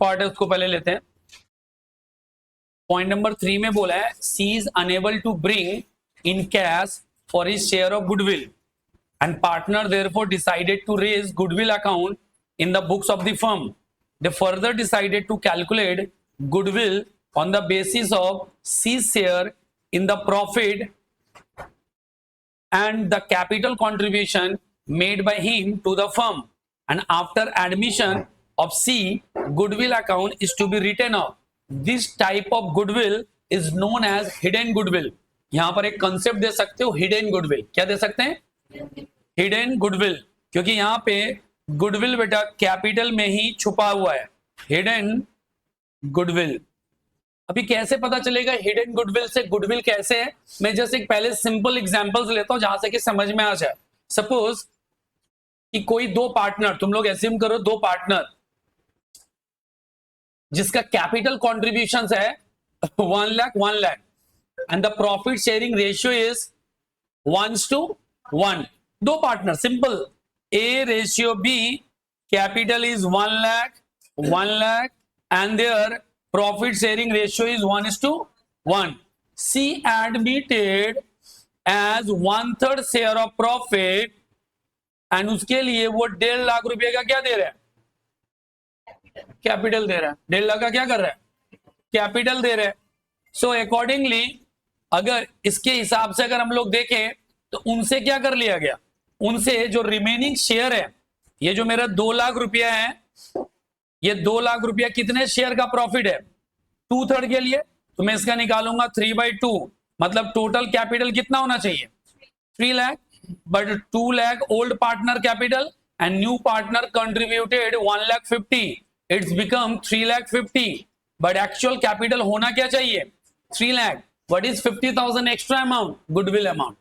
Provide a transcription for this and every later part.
Part है उसको पहले लेते हैं। पॉइंट नंबर 3 में बोला है C is unable to bring in cash for his share of goodwill and partner therefore decided to raise goodwill account in the books of the firm. They further decided to calculate goodwill on the basis of C's share in the profit and the capital contribution made by him to the firm, and after admission of C, goodwill account is to be written off. This type of goodwill is known as hidden goodwill. यहां पर एक concept दे सकते हो hidden goodwill। क्या दे सकते हैं? hidden goodwill, क्योंकि यहां पे goodwill बेटा कैपिटल में ही छुपा हुआ है। hidden goodwill अभी कैसे पता चलेगा हिडन गुडविल से गुडविल कैसे है? मैं जस्ट एक पहले सिंपल एग्जांपल्स लेता हूं जहां से कि समझ में आ जाए। सपोज कि कोई दो पार्टनर, तुम लोग एज्यूम करो दो पार्टनर जिसका कैपिटल कॉन्ट्रीब्यूशन है 1 lakh and the profit sharing ratio is 1:1। दो partner simple, A ratio B, capital is 1 lakh and their profit sharing ratio is 1:1. C admitted as 1/3 share of profit and उसके लिए वो 1.5 लाख रुपए का क्या दे रहा है? कैपिटल दे रहा है। 1.5 लाख का क्या कर रहा है? कैपिटल दे रहा है। सो अकॉर्डिंगली अगर इसके हिसाब से अगर हम लोग देखें तो उनसे क्या कर लिया गया? उनसे जो रिमेनिंग शेयर है, ये जो मेरा 2 लाख रुपया है, ये 2 लाख रुपया कितने शेयर का प्रॉफिट है? 2/3 के लिए, तो मैं इसका निकालूंगा 3/2, मतलब टोटल कैपिटल कितना होना चाहिए? 3 lakh, but 2 lakh old partner capital and new partner contributed 1,50,000, it's become 3,50,000, but actual capital होना क्या चाहिए? 3 lakh. What is 50,000 extra amount? Goodwill amount.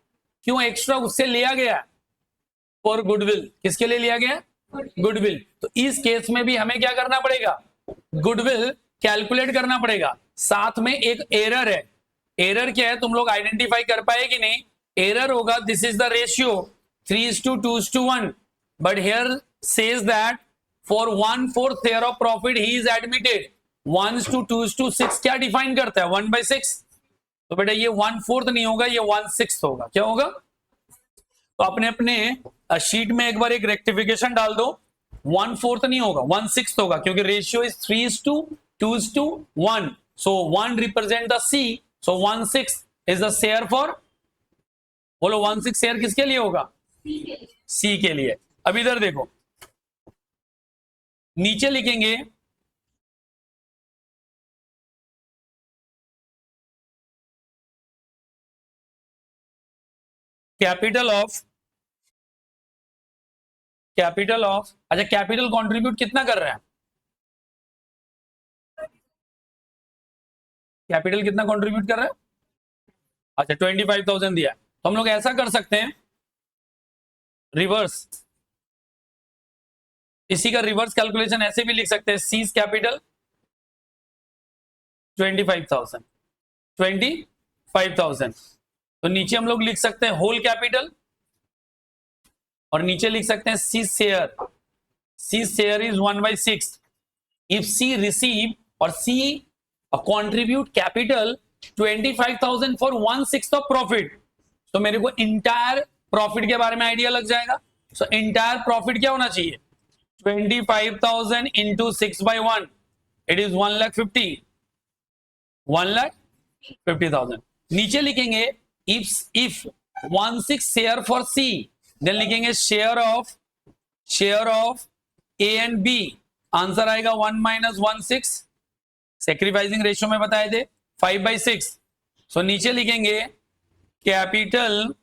क्यों एक्स्ट्रा उससे लिया गया? For goodwill. किसके लिए लिया गया? गुडविल। तो इस केस में भी हमें क्या करना पड़ेगा? गुडविल कैलकुलेट करना पड़ेगा। साथ में एक एरर है। एरर क्या है तुम लोग आइडेंटिफाई कर पाए कि नहीं? एरर होगा this is the ratio 3:2:1, but here says that for 1/4 share of profit he is admitted. 1:2:6 क्या डिफाइन करता है? 1/6। तो बेटा ये 1/4 नहीं होगा, ये 1/6 होगा। क्या होगा? तो अपने अपने शीट में एक बार एक रेक्टिफिकेशन डाल दो। 1/4 नहीं होगा, 1/6 होगा, क्योंकि ratio is 3:2:1। So 1 represent the C, so 1/6 is the share for, बोलो 1/6 शेयर किसके लिए होगा? सी के लिए। अब इधर देखो, नीचे लिखेंगे कैपिटल ऑफ, अच्छा कैपिटल कंट्रीब्यूट कितना कर रहा है? कैपिटल कितना कंट्रीब्यूट कर रहा है? अच्छा 25,000 दिया। तो हम लोग ऐसा कर सकते हैं रिवर्स, इसी का रिवर्स कैलकुलेशन ऐसे भी लिख सकते हैं। सीज कैपिटल 25,000, तो नीचे हम लोग लिख सकते हैं होल कैपिटल और नीचे लिख सकते हैं C share is 1/6। If C receive और C contribute capital 25,000 for 1/6 of profit, तो मेरे को इंटायर प्रॉफिट के बारे में आइडिया लग जाएगा। सो इंटायर प्रॉफिट क्या होना चाहिए? 25,000 इंटू 6/1, इट इज 1,50,000। नीचे लिखेंगे if 1/6 share for C, then लिखेंगे share of A and B. Answer आएगा 1 - 1/6। सेक्रीफाइसिंग रेशियो में बताए थे 5/6। सो नीचे लिखेंगे capital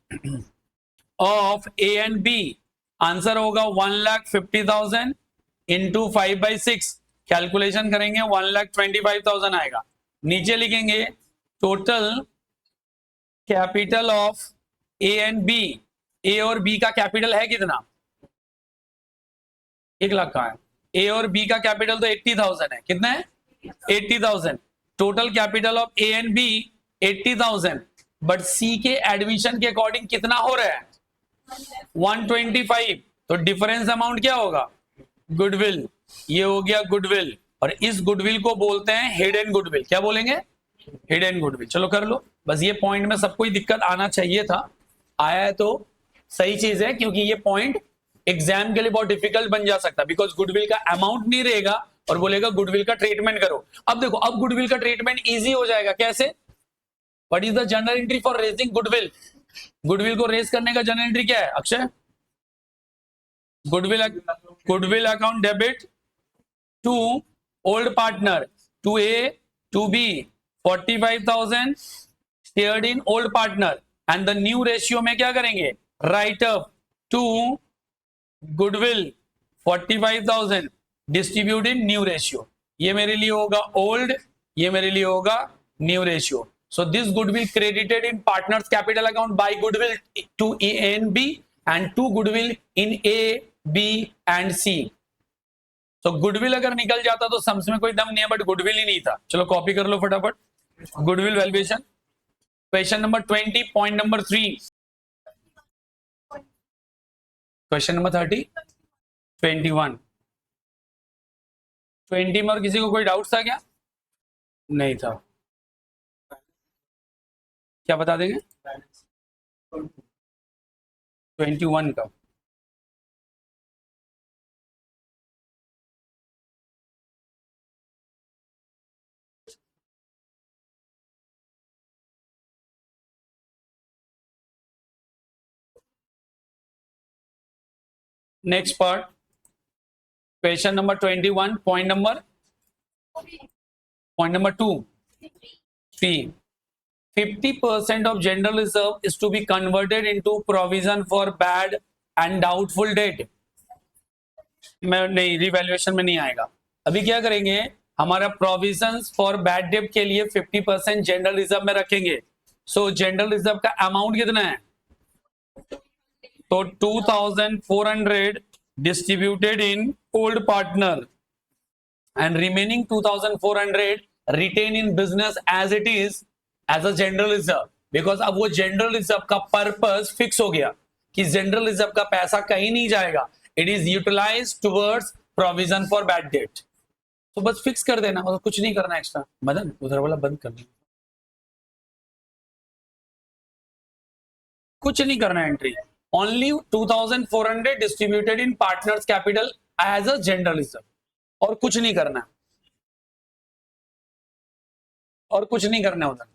of A and B. Answer होगा 1,50,000 इंटू 5/6। कैलकुलेशन करेंगे 1,25,000 आएगा। नीचे लिखेंगे total capital of A and B. A और बी का कैपिटल है कितना? 1 लाख का है। ए और बी का कैपिटल तो 80,000 है। कितना है? 80,000। Total capital of A and B 80,000, but C के एडमिशन के अकॉर्डिंग कितना हो रहा है? 125। तो डिफरेंस अमाउंट क्या होगा? गुडविल। ये हो गया गुडविल। और इस गुडविल को बोलते हैं हिडन गुडविल। क्या बोलेंगे? Hidden goodwill. चलो कर लो, बस ये पॉइंट में सबको ही दिक्कत आना चाहिए था, आया है तो सही चीज है, क्योंकि ये पॉइंट एग्जाम के लिए बहुत डिफिकल्ट बन जा सकता है, बिकॉज गुडविल का अमाउंट नहीं रहेगा और बोलेगा गुडविल का ट्रीटमेंट करो। अब देखो, अब गुडविल का ट्रीटमेंट इजी हो जाएगा। कैसे? What is the general entry for raising goodwill? Goodwill को रेज करने का जनरल एंट्री क्या है Akshay? Goodwill account debit to old partner, to A to B 45,000 shared in old partner, and the new ratio में क्या करेंगे? Write up to goodwill 45,000 distribute in new ratio. ये मेरे लिए होगा ओल्ड, ये मेरे लिए होगा new ratio. So this goodwill credited in partners capital account by goodwill to A and B and to goodwill in A, B and C. So goodwill अगर निकल जाता तो सम्स में कोई दम नहीं है, बट गुडविल ही नहीं था। चलो कॉपी कर लो फटाफट। Goodwill valuation, question number 20, point number 3। Question number 30, 21, 20 में और किसी को कोई डाउट था क्या? नहीं था। क्या बता देंगे? 21 का। Next part, question number 21, point number 2, 3। 50% of general reserve is to be converted into provision for bad and doubtful debt। मैं नहीं, रिवैल्यूएशन में नहीं आएगा। अभी क्या करेंगे, हमारा प्रोविजंस फॉर बैड डेट के लिए 50% जनरल रिजर्व में रखेंगे। सो जनरल रिजर्व का अमाउंट कितना है? तो 2,400 distributed in old partner and remaining 2,400 retain in business as it is as a general reserve, because अब वो जनरल रिजर्व का पर्पस फिक्स हो गया कि जनरल रिजर्व का पैसा कहीं नहीं जाएगा, it is utilise towards provision for bad debt. तो बस फिक्स कर देना और कुछ नहीं करना एक्स्ट्रा। मदन उधर वाला बंद कर देना, कुछ नहीं करना entry, only 2,400 distributed in partners capital as a general reserve, और कुछ नहीं करना, और कुछ नहीं करना उधर।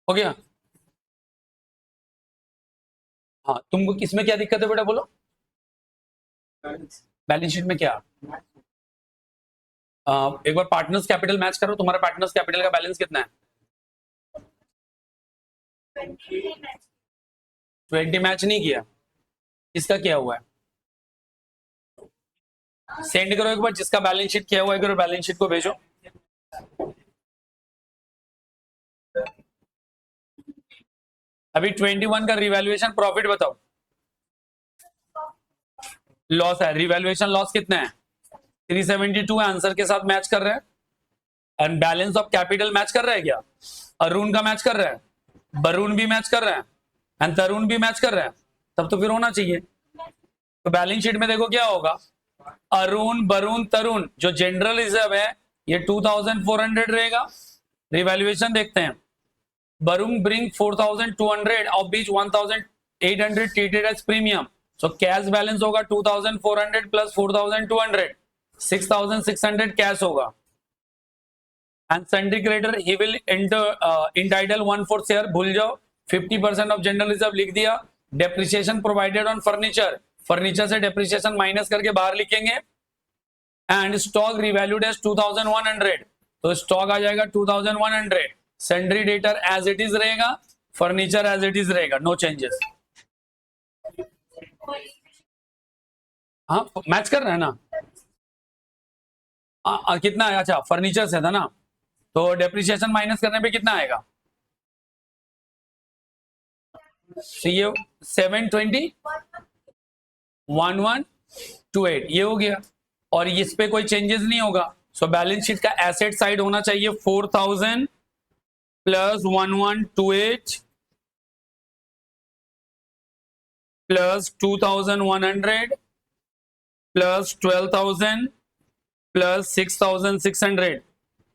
हो गया? हाँ, तुमको किसमें क्या दिक्कत है बेटा, बोलो। बैलेंस शीट में क्या? एक बार पार्टनर्स कैपिटल मैच करो, तुम्हारा पार्टनर्स कैपिटल का बैलेंस कितना है? 20 मैच नहीं किया, किसका किया हुआ है? सेंड करो एक बार, जिसका बैलेंस शीट किया हुआ है करो, बैलेंस शीट को भेजो। अभी 21 का रिवैल्यूएशन प्रॉफिट बताओ। लॉस है, रिवैल्यूएशन लॉस कितना है? 372 है, आंसर के साथ मैच कर रहे हैं। And balance of capital match कर रहा है क्या? अरुण का मैच कर रहा है, वरुण भी मैच कर रहा है, एंड तरुण भी मैच कर रहा है, तब तो फिर होना चाहिए। तो बैलेंस शीट में देखो क्या होगा, अरुण, वरुण, तरुण, जो जनरल रिजर्व है ये 2,400 रहेगा। रिवैल्यूएशन देखते हैं, Varun bring 4,200 of which 1,800 treated as premium, so cash balance होगा 2,400 प्लस 4,200, 6,600 कैश होगा। And sundry creditor he will entitle 1/4 share, भूल जाओ, 50% ऑफ जनरल रिजर्व लिख दिया। Depreciation provided on furniture, furniture से डेप्रिसिएशन माइनस करके बाहर लिखेंगे। एंड स्टॉक रिवैल्यूड एज 2,100, तो स्टॉक आ जाएगा 2,100। Sundry debtor as it is रहेगा, फर्नीचर एज इट इज रहेगा, नो चेंजेस। हाँ मैच कर रहा है ना? कितना है? अच्छा फर्नीचर से था ना, तो डेप्रिसिएशन माइनस करने पे कितना आएगा? ये 720 1128 ये हो गया। और इस पे कोई चेंजेस नहीं होगा। सो बैलेंस शीट का एसेट साइड होना चाहिए 4000 plus 1128 plus 2100 plus 12000 plus 6600।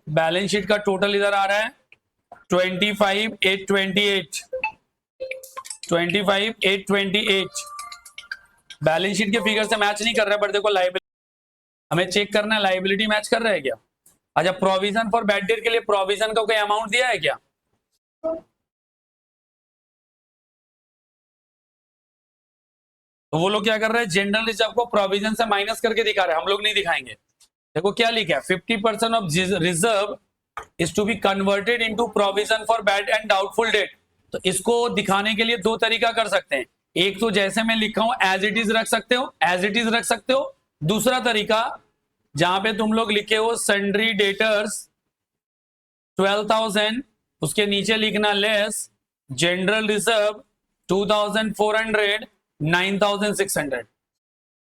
Balance sheet का टोटल इधर आ रहा है 25828 25828। बैलेंस शीट के फिगर से मैच नहीं कर रहा है, बट देखो लाइबिलिटी हमें चेक करना है, लाइबिलिटी मैच कर रहा है क्या। अच्छा, प्रोविजन फॉर बैड डेट के लिए प्रोविजन का कोई अमाउंट दिया है क्या। तो वो लोग क्या कर रहे हैं, जनरल रिजर्व को प्रोविजन से माइनस करके दिखा रहे हैं, हम लोग नहीं दिखाएंगे। देखो क्या लिखा है, 50% of reserve is to be converted into provision for bad and doubtful debt. तो इसको दिखाने के लिए दो तरीका कर सकते हैं, एक तो जैसे मैं लिखा हूं एज इट इज रख सकते हो, एज इट इज रख सकते हो। दूसरा तरीका जहां पे तुम लोग लिखे हो सन्ड्री डेटर्स 12,000, उसके नीचे लिखना लेस जनरल रिजर्व 2,400 9,600।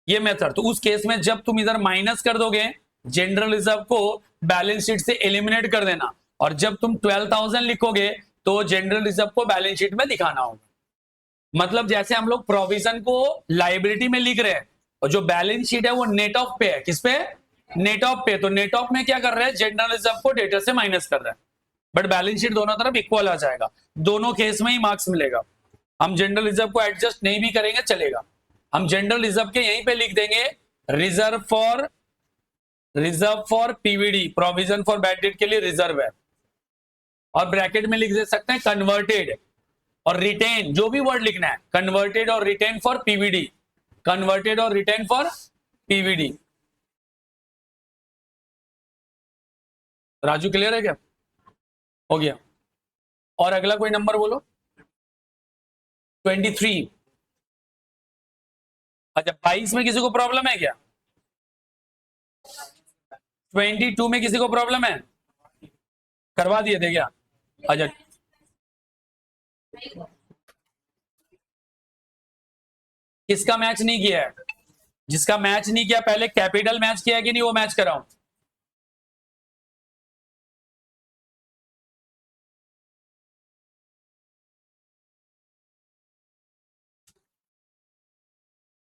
ये मेथड, तो उस केस में जब तुम इधर माइनस कर दोगे जनरल रिजर्व को बैलेंस शीट से एलिमिनेट कर देना, और जब तुम 12,000 लिखोगे तो जनरल रिजर्व को बैलेंस शीट में दिखाना होगा। मतलब जैसे हम लोग प्रोविजन को लाइबिलिटी में लिख रहे हैं और जो बैलेंस शीट है वो नेट ऑफ पे है, किस पे, नेट ऑफ पे। तो नेट ऑफ में क्या कर रहे हैं, जनरल रिजर्व को डेटर से माइनस कर रहे हैं, बट बैलेंस शीट दोनों तरफ इक्वल आ जाएगा, दोनों केस में ही मार्क्स मिलेगा। हम जनरल रिजर्व को एडजस्ट नहीं भी करेंगे चलेगा, हम जनरल रिजर्व के यहीं पे लिख देंगे reserve for PVD, provision for bad date के लिए रिजर्व है, और ब्रैकेट में लिख दे सकते हैं कन्वर्टेड और रिटेन, जो भी वर्ड लिखना है, कन्वर्टेड और रिटेन फॉर पीवीडी, कन्वर्टेड और retain for PVD. Raju clear है क्या, हो गया। और अगला कोई नंबर बोलो, 23। अच्छा, 22 में किसी को प्रॉब्लम है क्या, 22 में किसी को प्रॉब्लम है, करवा दिए थे क्या। अच्छा, किसका मैच नहीं किया है, जिसका मैच नहीं किया पहले कैपिटल मैच किया है कि नहीं, वो मैच कराऊं।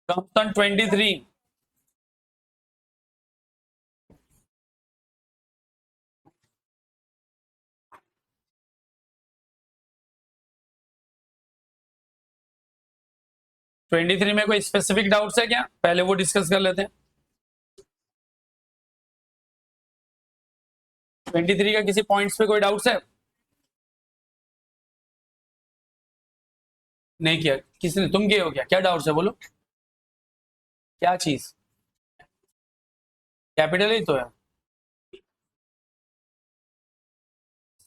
सन 23 23 में कोई स्पेसिफिक डाउट्स है क्या, पहले वो डिस्कस कर लेते हैं। 23 का किसी पॉइंट्स पे कोई डाउट्स है, नहीं किया किसने, तुम किए हो क्या, क्या डाउट्स है बोलो, क्या चीज, कैपिटल ही तो है।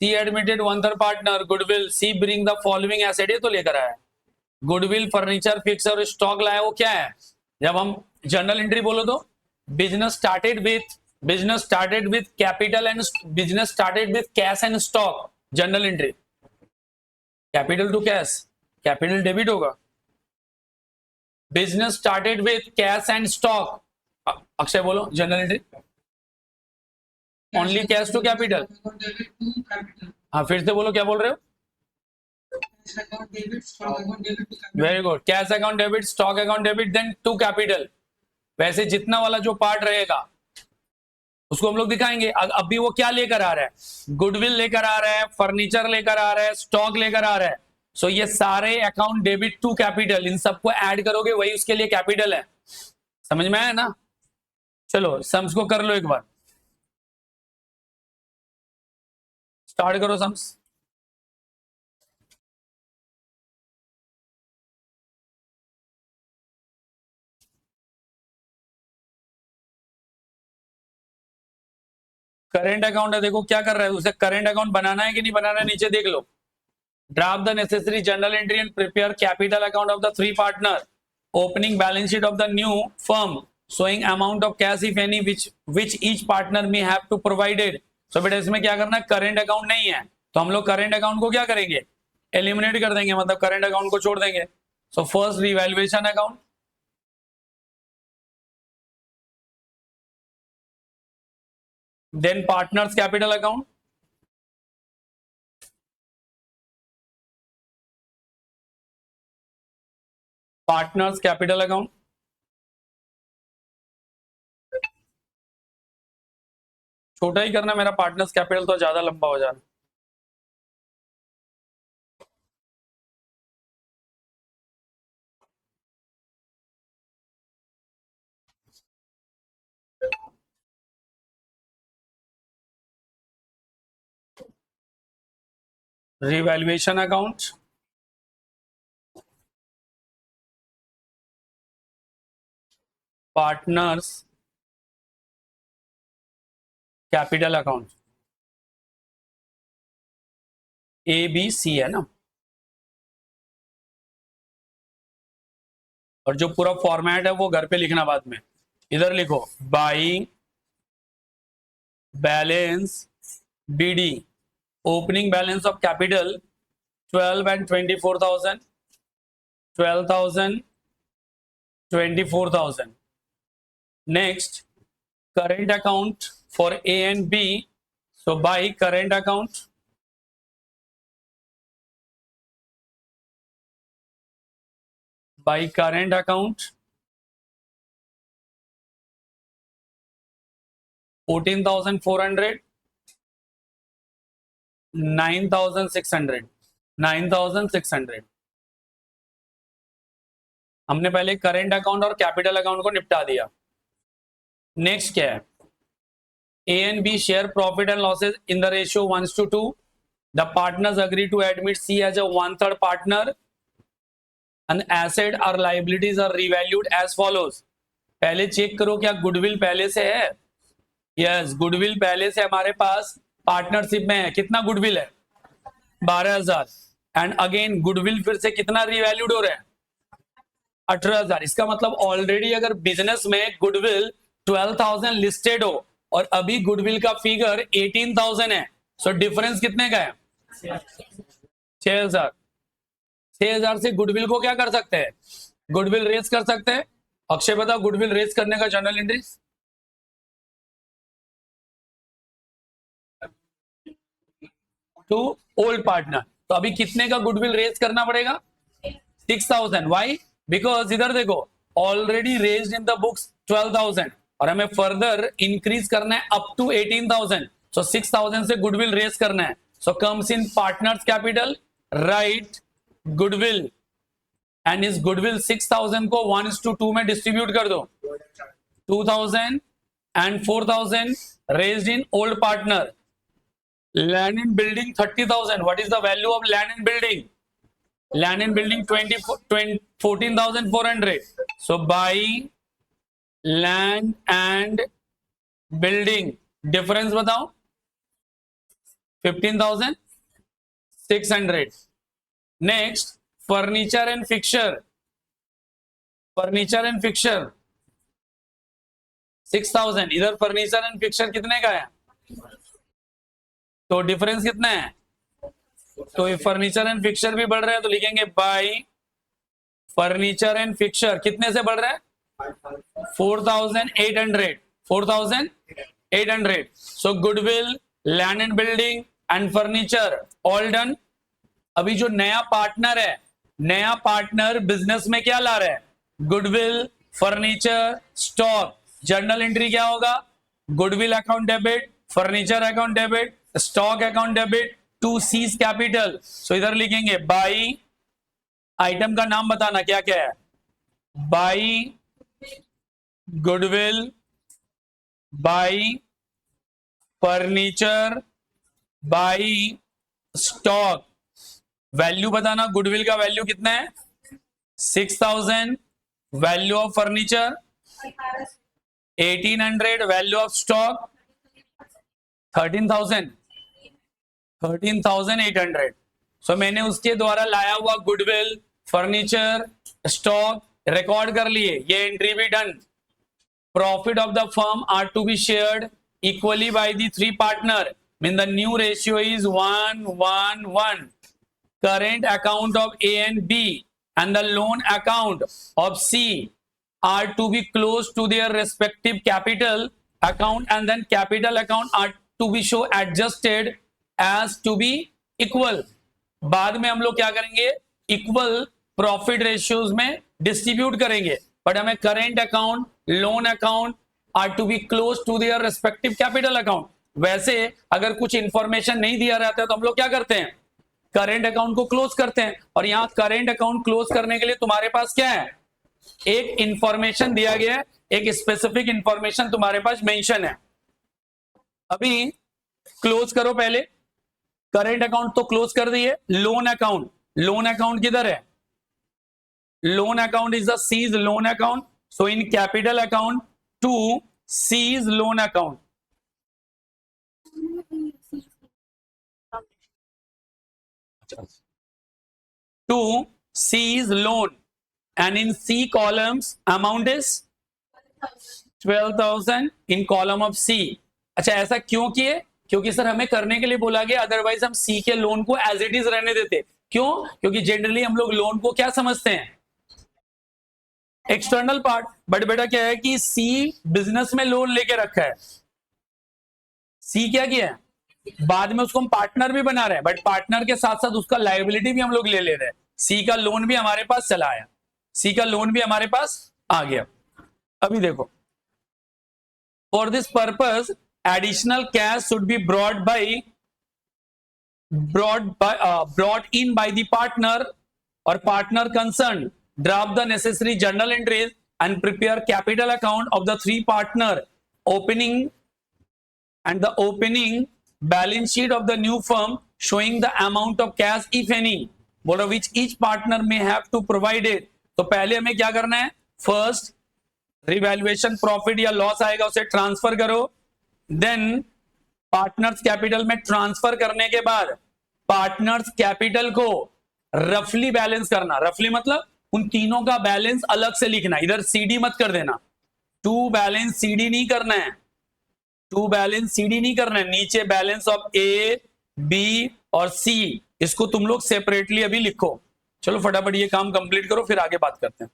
C admitted one third partner goodwill, C bring the following asset, ये तो लेकर आया है। गुडविल, फर्नीचर, फिक्स और स्टॉक लाया, वो क्या है। जब हम जर्नल एंट्री बोलो तो business started with capital and business started with cash and stock, journal entry. Capital to cash, capital debit होगा। Business started with cash and stock, Akshay बोलो journal entry, only cash to capital. हाँ फिर से बोलो, क्या बोल रहे हो। Very good, cash account debit, stock account debit, then to capital. वैसे जितना वाला जो पार्ट रहेगा उसको हम लोग दिखाएंगे। अभी वो क्या लेकर आ रहा है, गुडविल लेकर आ रहा है, फर्नीचर लेकर आ रहा है, स्टॉक लेकर आ रहा है। सो ये सारे अकाउंट डेबिट टू कैपिटल, इन सबको ऐड करोगे वही उसके लिए कैपिटल है। समझ में आया ना। चलो सम्स को कर लो एक बार, स्टार्ट करो सम्स। करेंट अकाउंट है, देखो क्या कर रहा है, उसे करेंट अकाउंट बनाना है कि नहीं बनाना है, नीचे देख लो। Draft the necessary journal entry and prepare capital account of the three partner, opening balance sheet of the new firm, showing amount of cash if any which each partner may have to provided। so बेटा इसमें क्या करना है, current account नहीं है तो हम लोग करेंट अकाउंट को क्या करेंगे, एलिमिनेट कर देंगे, मतलब करेंट अकाउंट को छोड़ देंगे। So first revaluation account, Then partners capital account. Partners capital account. छोटा ही करना मेरा पार्टनर्स कैपिटल तो ज्यादा लंबा हो जाना. Revaluation account. Partners capital account. ABC है ना. और जो पूरा फॉर्मेट है वो घर पे लिखना बाद में. इधर लिखो buying balance BD. Opening balance of capital 12 and 24,000. 12,000, 24,000. Next, current account for A and B. So by current account, by current account 14,400, 9,600. 9,600. हमने पहले करंट अकाउंट और कैपिटल अकाउंट को निपटा दिया. नेक्स्ट क्या है? A and B share profit and losses in the ratio 1:2. The partners agree to admit C as a 1/3 partner. And asset or liabilities are revalued as follows. पहले check करो क्या goodwill पहले से है. यस, गुडविल पहले से हमारे पास partnership में है. कितना गुडविल है? 12,000. एंड अगेन गुडविल फिर से कितना रिवैल्यूड हो रहा है? 18,000. इसका मतलब ऑलरेडी अगर बिजनेस में गुडविल 12,000 लिस्टेड हो और अभी गुडविल का फिगर 18,000 है, सो डिफरेंस कितने का है? 6,000. 6,000 से गुडविल को क्या कर सकते हैं? गुडविल रेज कर सकते हैं. अक्षय बता गुडविल रेज करने का journal entries. To old partner. तो अभी कितने का गुडविल रेज करना पड़ेगा? 6,000. वाई? बिकॉज इधर देखो already raised in the books 12,000 और हमें फर्दर इंक्रीज करना है अप टू 18,000. सो 6,000 से गुडविल रेज करना है. सो comes in partners capital. Right goodwill and इस गुडविल 6,000 को 1:2 में डिस्ट्रीब्यूट कर दो. 2,000 and 4,000 raised in old partner. Land and building 30,000. What is the value of land and building? Land and building 14,400. So buy land and building. Difference बताओ. 15,600. Next, furniture and fixture. Furniture and fixture 6,000. इधर furniture and fixer कितने का है? तो difference कितना है? तो ये फर्नीचर एंड फिक्सर भी बढ़ रहे हैं तो लिखेंगे बाय फर्नीचर एंड फिक्सर. कितने से बढ़ रहा है? 4,800. 4,800. So goodwill, land and building and furniture all done. अभी जो नया पार्टनर है, नया पार्टनर बिजनेस में क्या ला रहा है? Goodwill, furniture, stock. Journal entry क्या होगा? Goodwill account debit, furniture account debit, stock account debit to C's capital. So इधर लिखेंगे बाई. आइटम का नाम बताना क्या क्या है? By goodwill, by furniture, by stock. Value बताना. गुडविल का वैल्यू कितना है? 6,000. Value of furniture 1,800. Value of stock 13,000. 13,800. सो मैंने उसके द्वारा लाया हुआ गुडविल, फर्नीचर, स्टॉक रिकॉर्ड कर लिए. ये एंट्री भी done. Profit of the firm are to be shared equally by the 3 partner. Mean the new ratio is 1:1:1. Current account of A and B and the loan account of C are to be close to their respective capital account and then capital account are to be show adjusted as to be equal. बाद में हम लोग क्या करेंगे, equal profit ratios में distribute करेंगे, but हमें current account, loan account are to be close to their respective capital account. वैसे अगर कुछ इंफॉर्मेशन नहीं दिया रहता है तो हम लोग क्या करते हैं, करेंट अकाउंट को क्लोज करते हैं. और यहां करेंट अकाउंट क्लोज करने के लिए तुम्हारे पास क्या है, एक इंफॉर्मेशन दिया गया है, एक स्पेसिफिक इंफॉर्मेशन तुम्हारे पास मेंशन है. अभी क्लोज करो, पहले करेंट अकाउंट तो क्लोज कर दिए. लोन अकाउंट, लोन अकाउंट किधर है, loan account is the C's loan account. So in capital account to C's loan account. To C's loan, and in C columns amount is 12,000 in column of C. अच्छा, ऐसा क्यों किए, क्योंकि sir हमें करने के लिए बोला गया, अदरवाइज हम C के लोन को एज इट इज रहने देते. क्यों, क्योंकि जनरली हम लोग लोन को क्या समझते हैं, एक्सटर्नल पार्ट. बट बेटा क्या है कि C बिजनेस में लोन लेके रखा है. C क्या किया है, बाद में उसको हम पार्टनर भी बना रहे हैं, बट पार्टनर के साथ साथ उसका लायबिलिटी भी हम लोग ले रहे हैं. सी का लोन भी हमारे पास चला आया, सी का लोन भी हमारे पास आ गया. अभी देखो, for this purpose additional cash should be brought in by the partner और partner concern. Draft the necessary journal entries and prepare capital account of the three partner opening and the opening balance sheet of the new firm showing the amount of cash if any बोलो which each partner may have to provide it. तो पहले हमें क्या करना है, first revaluation profit या loss आएगा उसे ट्रांसफर करो. देन पार्टनर्स कैपिटल में ट्रांसफर करने के बाद पार्टनर्स कैपिटल को रफली बैलेंस करना. रफली मतलब उन तीनों का बैलेंस अलग से लिखना, इधर सीडी मत कर देना. टू बैलेंस सीडी नहीं करना है, टू बैलेंस सीडी नहीं करना है. नीचे बैलेंस ऑफ ए, बी और सी, इसको तुम लोग सेपरेटली अभी लिखो. चलो फटाफट ये काम कंप्लीट करो, फिर आगे बात करते हैं.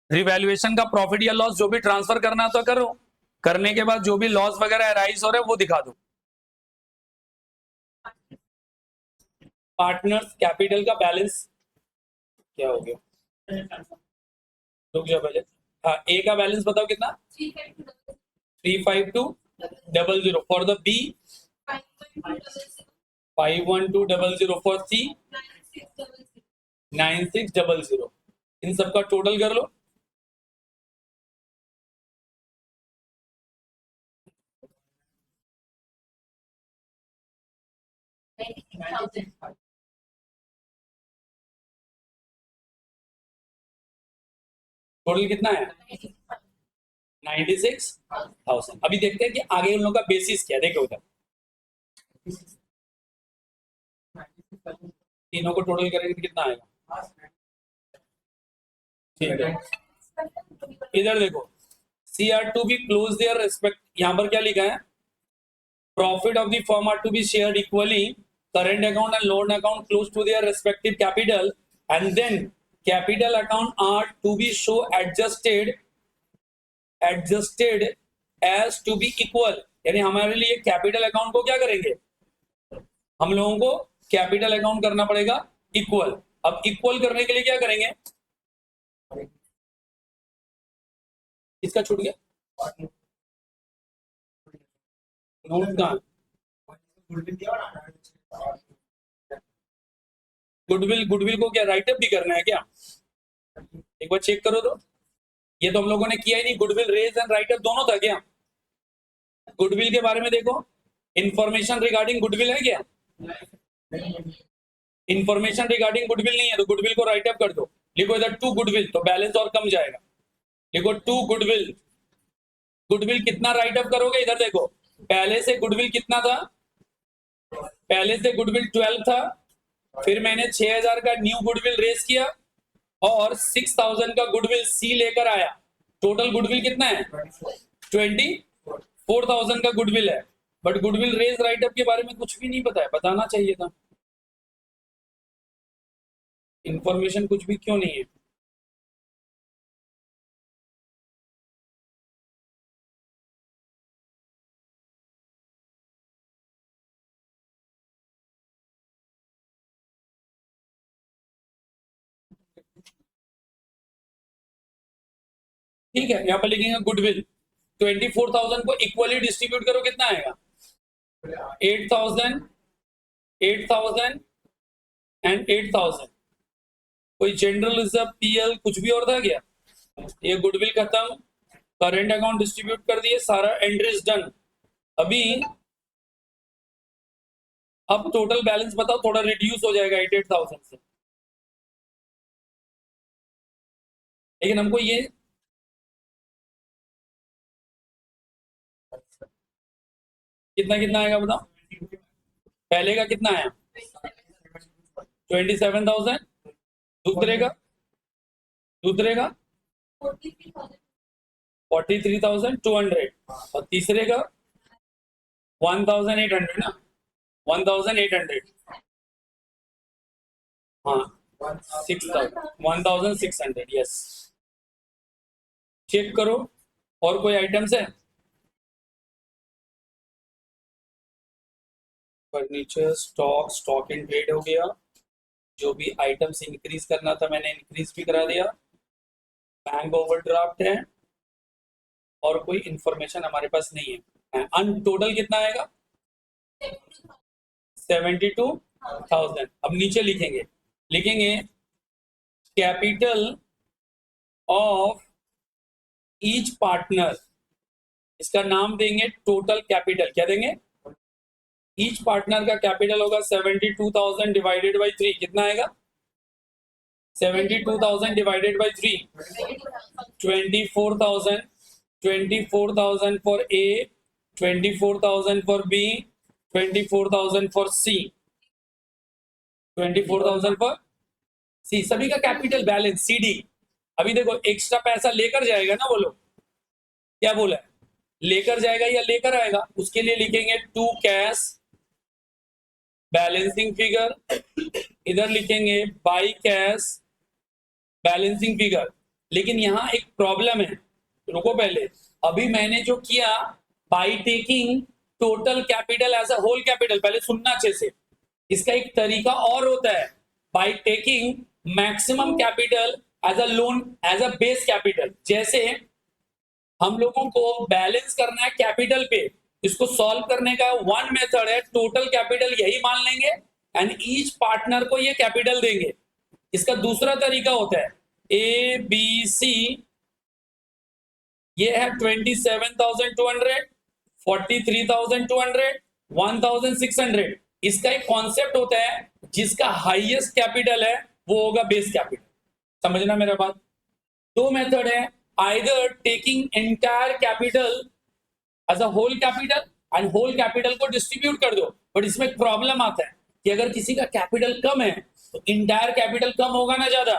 रिवैल्यूएशन का प्रॉफिट या लॉस जो भी ट्रांसफर करना तो करो, करने के बाद जो भी लॉस वगैरह अराइज हो रहा है वो दिखा दो. पार्टनर्स कैपिटल का बैलेंस क्या हो गया, रुक जाओ पहले. हाँ, ए का बैलेंस बताओ कितना, 35200 फॉर द बी, 51200 फॉर सी, 9600. इन सबका टोटल कर लो. टोटल कितना है, 96,000. अभी देखते हैं कि आगे उन लोगों का बेसिस क्या है. देखो उधर तीनों को टोटल करेंगे तो कितना आएगा, ठीक है. इधर देखो, C are to be close their respect, यहां पर क्या लिखा है, profit of the firm are to be shared equally, current account and loan account close to their respective capital, and then capital account are to be show adjusted as to be equal. यानी हमारे लिए capital account को क्या करेंगे, हम लोगों को capital account करना पड़ेगा इक्वल. अब इक्वल करने के लिए क्या करेंगे, इसका छूट गया नोट का, गुडविल को क्या राइटअप भी करना है क्या, एक बार चेक करो. तो ये तो हम लोगों ने किया ही नहीं, गुडविल रेज एंड राइटअप दोनों था क्या. गुडविल के बारे में देखो, इंफॉर्मेशन रिगार्डिंग गुडविल है क्या, इंफॉर्मेशन रिगार्डिंग गुडविल नहीं है, तो गुडविल को राइटअप कर दो. लिखो इधर टू गुडविल, तो बैलेंस और कम जाएगा. लिखो टू गुडविल. गुडविल कितना राइटअप करोगे, इधर देखो, पहले से गुडविल कितना था, पहले से गुडविल 12 था, फिर मैंने 6000 का न्यू गुडविल रेस किया और 6000 का गुडविल सी लेकर आया. टोटल गुडविल कितना है, 24,000 का गुडविल है. बट गुडविल रेज राइटअप के बारे में कुछ भी नहीं पता है, बताना चाहिए था. इंफॉर्मेशन कुछ भी क्यों नहीं है, ठीक है, यहाँ पर लिखेंगे गुडविल 24,000 को इक्वली डिस्ट्रीब्यूट करो, कितना आएगा 8,000 8,000 एंड 8,000। कोई जनरल रिजर्व पीएल कुछ भी और था क्या? ये गुडविल खत्म, करेंट अकाउंट डिस्ट्रीब्यूट कर दिए, सारा एंट्रीज डन। अभी अब टोटल बैलेंस बताओ, थोड़ा रिड्यूस हो जाएगा 88,000 से, लेकिन हमको ये कितना कितना आएगा बताओ। पहले का कितना आया 27,000, दूसरे का 43,200 और तीसरे का 1,800 ना, 1,800, हाँ 1,600, यस। चेक करो और कोई आइटम्स है? फर्नीचर, स्टॉक इन ट्रेड हो गया, जो भी आइटम्स इंक्रीज करना था मैंने इंक्रीज भी करा दिया। बैंक ओवरड्राफ्ट है और कोई इंफॉर्मेशन हमारे पास नहीं है। अन टोटल कितना आएगा 72,000। अब नीचे लिखेंगे कैपिटल ऑफ ईच पार्टनर, इसका नाम देंगे टोटल कैपिटल। क्या देंगे? ईच पार्टनर का कैपिटल होगा 72,000 डिवाइडेड बाई 3, कितना आएगा 72,000 divided by 3, 24,000, 24,000 for A, 24,000 for B, 24,000 for C, 24,000 for C. सभी का कैपिटल बैलेंस सीडी। अभी देखो एक्स्ट्रा पैसा लेकर जाएगा ना, बोलो क्या बोला है, लेकर जाएगा या लेकर आएगा, उसके लिए लिखेंगे टू कैश बैलेंसिंग फिगर, इधर लिखेंगे बाई कैश बैलेंसिंग फिगर। लेकिन यहाँ एक प्रॉब्लम है, रुको पहले। अभी मैंने जो किया by taking total capital as a whole capital, पहले सुनना अच्छे से, इसका एक तरीका और होता है, by taking maximum capital as a loan as a base capital. जैसे हम लोगों को बैलेंस करना है कैपिटल पे, इसको सॉल्व करने का वन मेथड है टोटल कैपिटल यही मान लेंगे एंड ईच पार्टनर को ये कैपिटल देंगे। इसका दूसरा तरीका होता है ए बी सी, ये है 27,200, 43,200, 1,600। इसका एक कॉन्सेप्ट होता है, जिसका हाईएस्ट कैपिटल है वो होगा बेस कैपिटल। समझना मेरा बात। दो मेथड है, either taking entire capital as a whole capital and whole capital को डिस्ट्रीब्यूट कर दो। बट इसमें एक प्रॉब्लम आता है कि अगर किसी का कैपिटल कम है तो इंटायर कैपिटल कम होगा ना, ज्यादा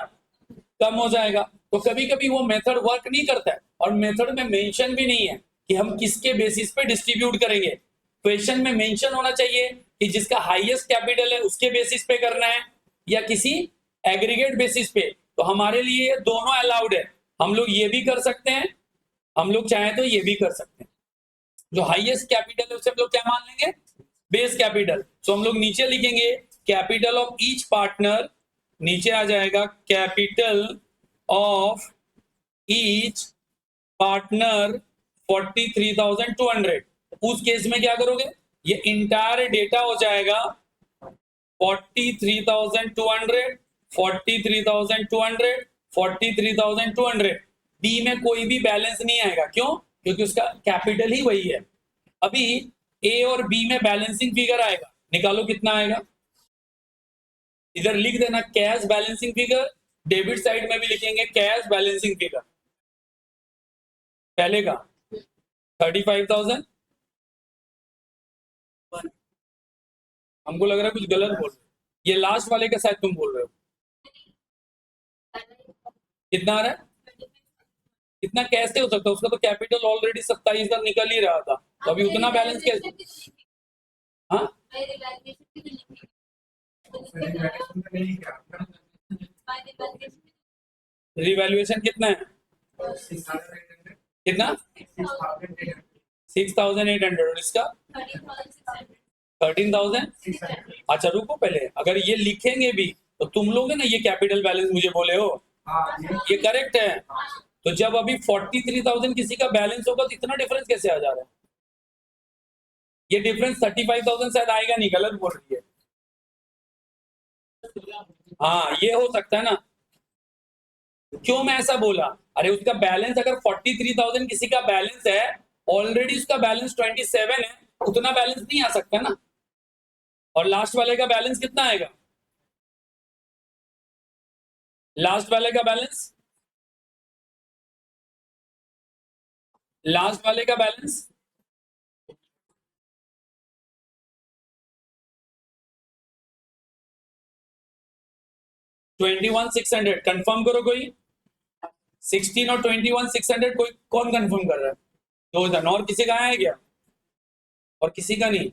कम हो जाएगा। तो कभी कभी वो मेथड वर्क नहीं करता है, और मेथड में मेंशन भी नहीं है कि हम किसके बेसिस पे डिस्ट्रीब्यूट करेंगे। क्वेश्चन में मेंशन होना चाहिए कि जिसका हाईएस्ट कैपिटल है उसके बेसिस पे करना है या किसी एग्रीगेट बेसिस पे। तो हमारे लिए दोनों अलाउड है, हम लोग ये भी कर सकते हैं, हम लोग चाहें तो ये भी कर सकते हैं। जो हाईएस्ट कैपिटल है उसे हम लोग क्या मान लेंगे, बेस कैपिटल। तो हम लोग नीचे लिखेंगे कैपिटल ऑफ ईच पार्टनर, नीचे आ जाएगा कैपिटल ऑफ ईच पार्टनर 43,200। उस केस में क्या करोगे, ये इंटायर डेटा हो जाएगा 43,200, 43,200, 43,200। बी में कोई भी बैलेंस नहीं आएगा, क्यों? क्योंकि उसका कैपिटल ही वही है। अभी ए और बी में बैलेंसिंग फिगर आएगा, निकालो कितना आएगा। इधर लिख देना cash balancing figure, debit side में भी लिखेंगे कैश बैलेंसिंग फिगर। पहले का 35,000, हमको लग रहा है कुछ गलत बोल रहे हो, ये लास्ट वाले का शायद तुम बोल रहे हो। कितना आ रहा है? इतना कैसे हो सकता है, उसका तो कैपिटल ऑलरेडी 27,000 निकल ही रहा था, तो अभी उतना बैलेंस कैसे? हाँ रिवैल्यूएशन कितना है, कितना 6,800 और इसका 13,000। अच्छा रुको पहले, अगर ये लिखेंगे भी तो तुम लोग है ना, ये कैपिटल बैलेंस मुझे बोले हो, ये करेक्ट है। तो जब अभी 43,000 किसी का बैलेंस होगा तो इतना डिफरेंस कैसे आ जा रहा है? ये डिफरेंस 35,000 शायद आएगा नहीं, गलत बोल रही है। हाँ ये हो सकता है ना। क्यों मैं ऐसा बोला? अरे उसका बैलेंस अगर 43,000 किसी का बैलेंस है, ऑलरेडी उसका बैलेंस 27 है, उतना बैलेंस नहीं आ सकता ना। और लास्ट वाले का बैलेंस कितना आएगा? लास्ट वाले का बैलेंस, लास्ट वाले का बैलेंस 21,600। कंफर्म करो कोई। 16 और 21,600 कोई कौन कंफर्म कर रहा है? 2,000 और किसी का आया क्या? और किसी का नहीं?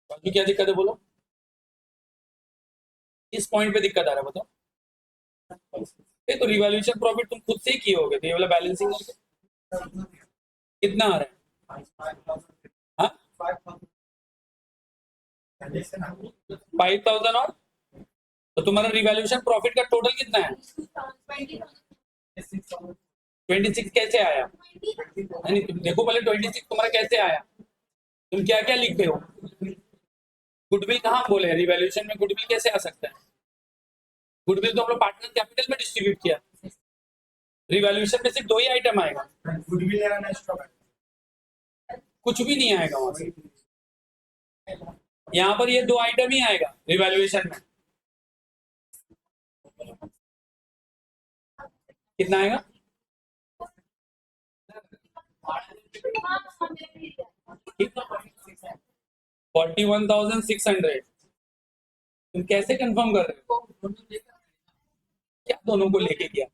बाकी क्या दिक्कत है बोलो? किस पॉइंट पे दिक्कत आ रहा है बताओ? ये तो रिवैल्यूएशन प्रॉफिट तुम खुद से ही किए होगे, तो ये वाला बैलेंसिंग कितना आ रहा है? हाँ 5,000 और तो तुम्हारा रिवैल्यूएशन प्रॉफिट का टोटल कितना है? 26 कैसे आया? नहीं तुम देखो पहले 26 तुम्हारा कैसे आया? तुम क्या क्या लिखते हो? गुडविल कहाँ बोले? रिवैल्यूएशन में गुडविल कैसे आ सकता है? गुडविल तो हम लोग पार्टनर कैपिटल में डिस्ट्रीब्यूट किया। रिवैल्यूएशन में सिर्फ 2 ही आइटम आएगा, कुछ भी नहीं आएगा वहां से। यहाँ पर ये 2 आइटम ही आएगा रिवैल्यूएशन में। कितना आएगा? 41,600। तुम कैसे कंफर्म कर रहे हो? क्या दोनों को लेके किया?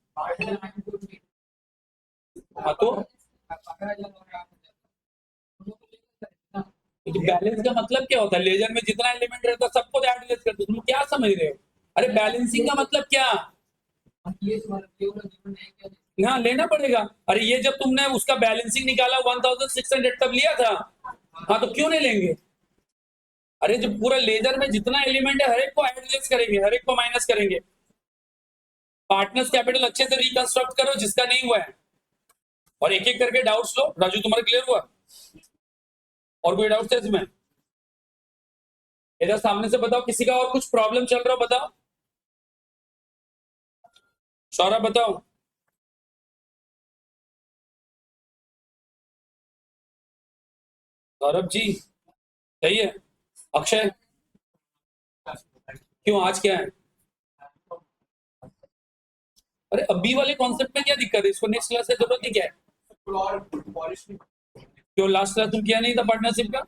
हाँ तो बैलेंस का मतलब क्या होता है? लेजर में जितना एलिमेंट रहता है सबको ऐड लेस करते हो। तुम क्या समझ रहे हो? अरे बैलेंसिंग का मतलब क्या? हाँ लेना पड़ेगा। अरे ये जब तुमने उसका बैलेंसिंग निकाला 1,600 तब लिया था। हाँ तो क्यों नहीं लेंगे? अरे जब पूरा लेजर में जितना एलिमेंट है हर एक को ऐड लेस करेंगे, हर एक को माइनस करेंगे। पार्टनर्स कैपिटल अच्छे से रिकंस्ट्रक्ट करो जिसका नहीं हुआ है, और एक एक करके डाउट्स लो। राजू तुम्हारा क्लियर हुआ? और कोई डाउट है इसमें? इधर सामने से बताओ, किसी का और कुछ प्रॉब्लम चल रहा हो बताओ। सौरभ बताओ। सौरभ जी सही है। अक्षय क्यों, आज क्या है? अरे अभी वाले कॉन्सेप्ट में क्या दिक्कत है? इसको नेक्स्ट क्लास से जरूरत नहीं क्या है? क्यों लास्ट क्लास तुम किया नहीं था पार्टनरशिप का?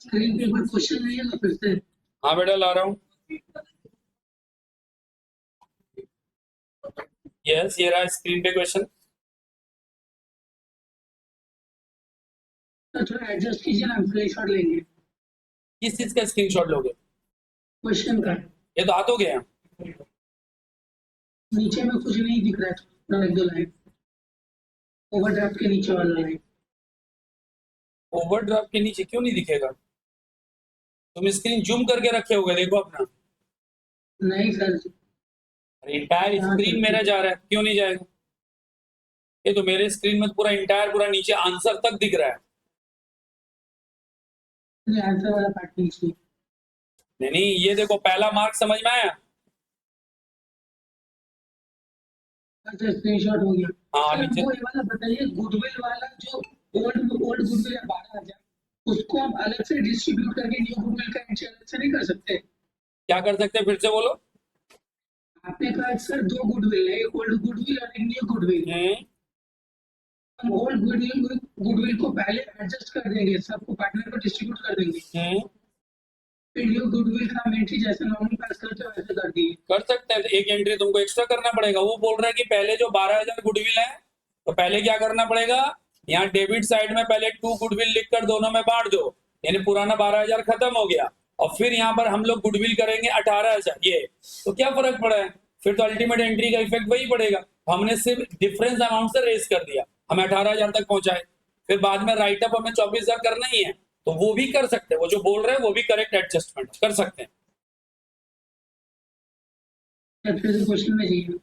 स्क्रीन पे कोई क्वेश्चन नहीं है ना फिर से? हाँ बेटा ला रहा हूँ। यस ये रहा स्क्रीन पे क्वेश्चन। तो थोड़ा एडजस्ट कीजिए ना, स्क्रीनशॉट लेंगे किस चीज का स्क्रीनशॉट लोगे? क्वेश्चन का। ये तो हाथ हो गया। नीचे में कुछ नहीं दिख रहा है, थोड़ा एक दो लाइन ओवरड्राफ्ट के नीचे वाला लाइन। ओवरड्राफ्ट के नीचे क्यों नहीं दिखेगा? तुम स्क्रीन जूम करके रखे होगे, देखो अपना। नहीं सर, अरे इंटायर स्क्रीन मेरा जा रहा है, क्यों नहीं जाएगा? ये तो मेरे स्क्रीन में पूरा इंटायर पूरा नीचे आंसर तक दिख रहा है। आंसर वाला पार्ट नीचे। नहीं नहीं ये देखो पहला मार्क समझ में आया? अच्छा स्क्रीनशॉट हो गया। हाँ सर नीचे। हमको ये वाला बताइए, गुडविल वाला जो ओल्ड गुडविल है 12,000, उसको हम अलग से डिस्ट्रीब्यूट करके न्यू गुडविल का एंट्री अलग से नहीं कर सकते? क्या कर सकते हैं फिर से बोलो? आपने कहा सर 2 गुडविल है, एक ओल्ड गुडविल और एक न्यू गुडविल। हम ओल्ड गुडविल को पहले एडजस्ट कर देंगे, सबको पार्टनर को डिस्ट्रीब्यूट कर देंगे, फिर न्यू गुडविल का हम एंट्री जैसे नॉर्मल पास करते हैं वैसे कर दिए। कर सकते हैं। तो एक एंट्री तुमको एक्स्ट्रा करना पड़ेगा। वो बोल रहा है कि पहले जो 12,000 गुडविल है तो पहले क्या करना पड़ेगा? यहाँ डेबिट साइड में पहले 2 गुडविल लिखकर दोनों में बांट दो, यानी पुराना 12,000 खत्म हो गया, और फिर यहाँ पर हम लोग गुडविल करेंगे 18,000। ये तो क्या फर्क पड़ा है, फिर तो अल्टीमेट एंट्री का इफेक्ट वही पड़ेगा। हमने सिर्फ डिफरेंस अमाउंट से रेस कर दिया, हमें 18,000 तक पहुंचाए, फिर बाद में राइट अप हमें 24,000 करना ही है, तो वो भी कर सकते हैं, वो जो बोल रहे हैं वो भी करेक्ट एडजस्टमेंट कर सकते हैं। फिर क्वेश्चन में जाइए।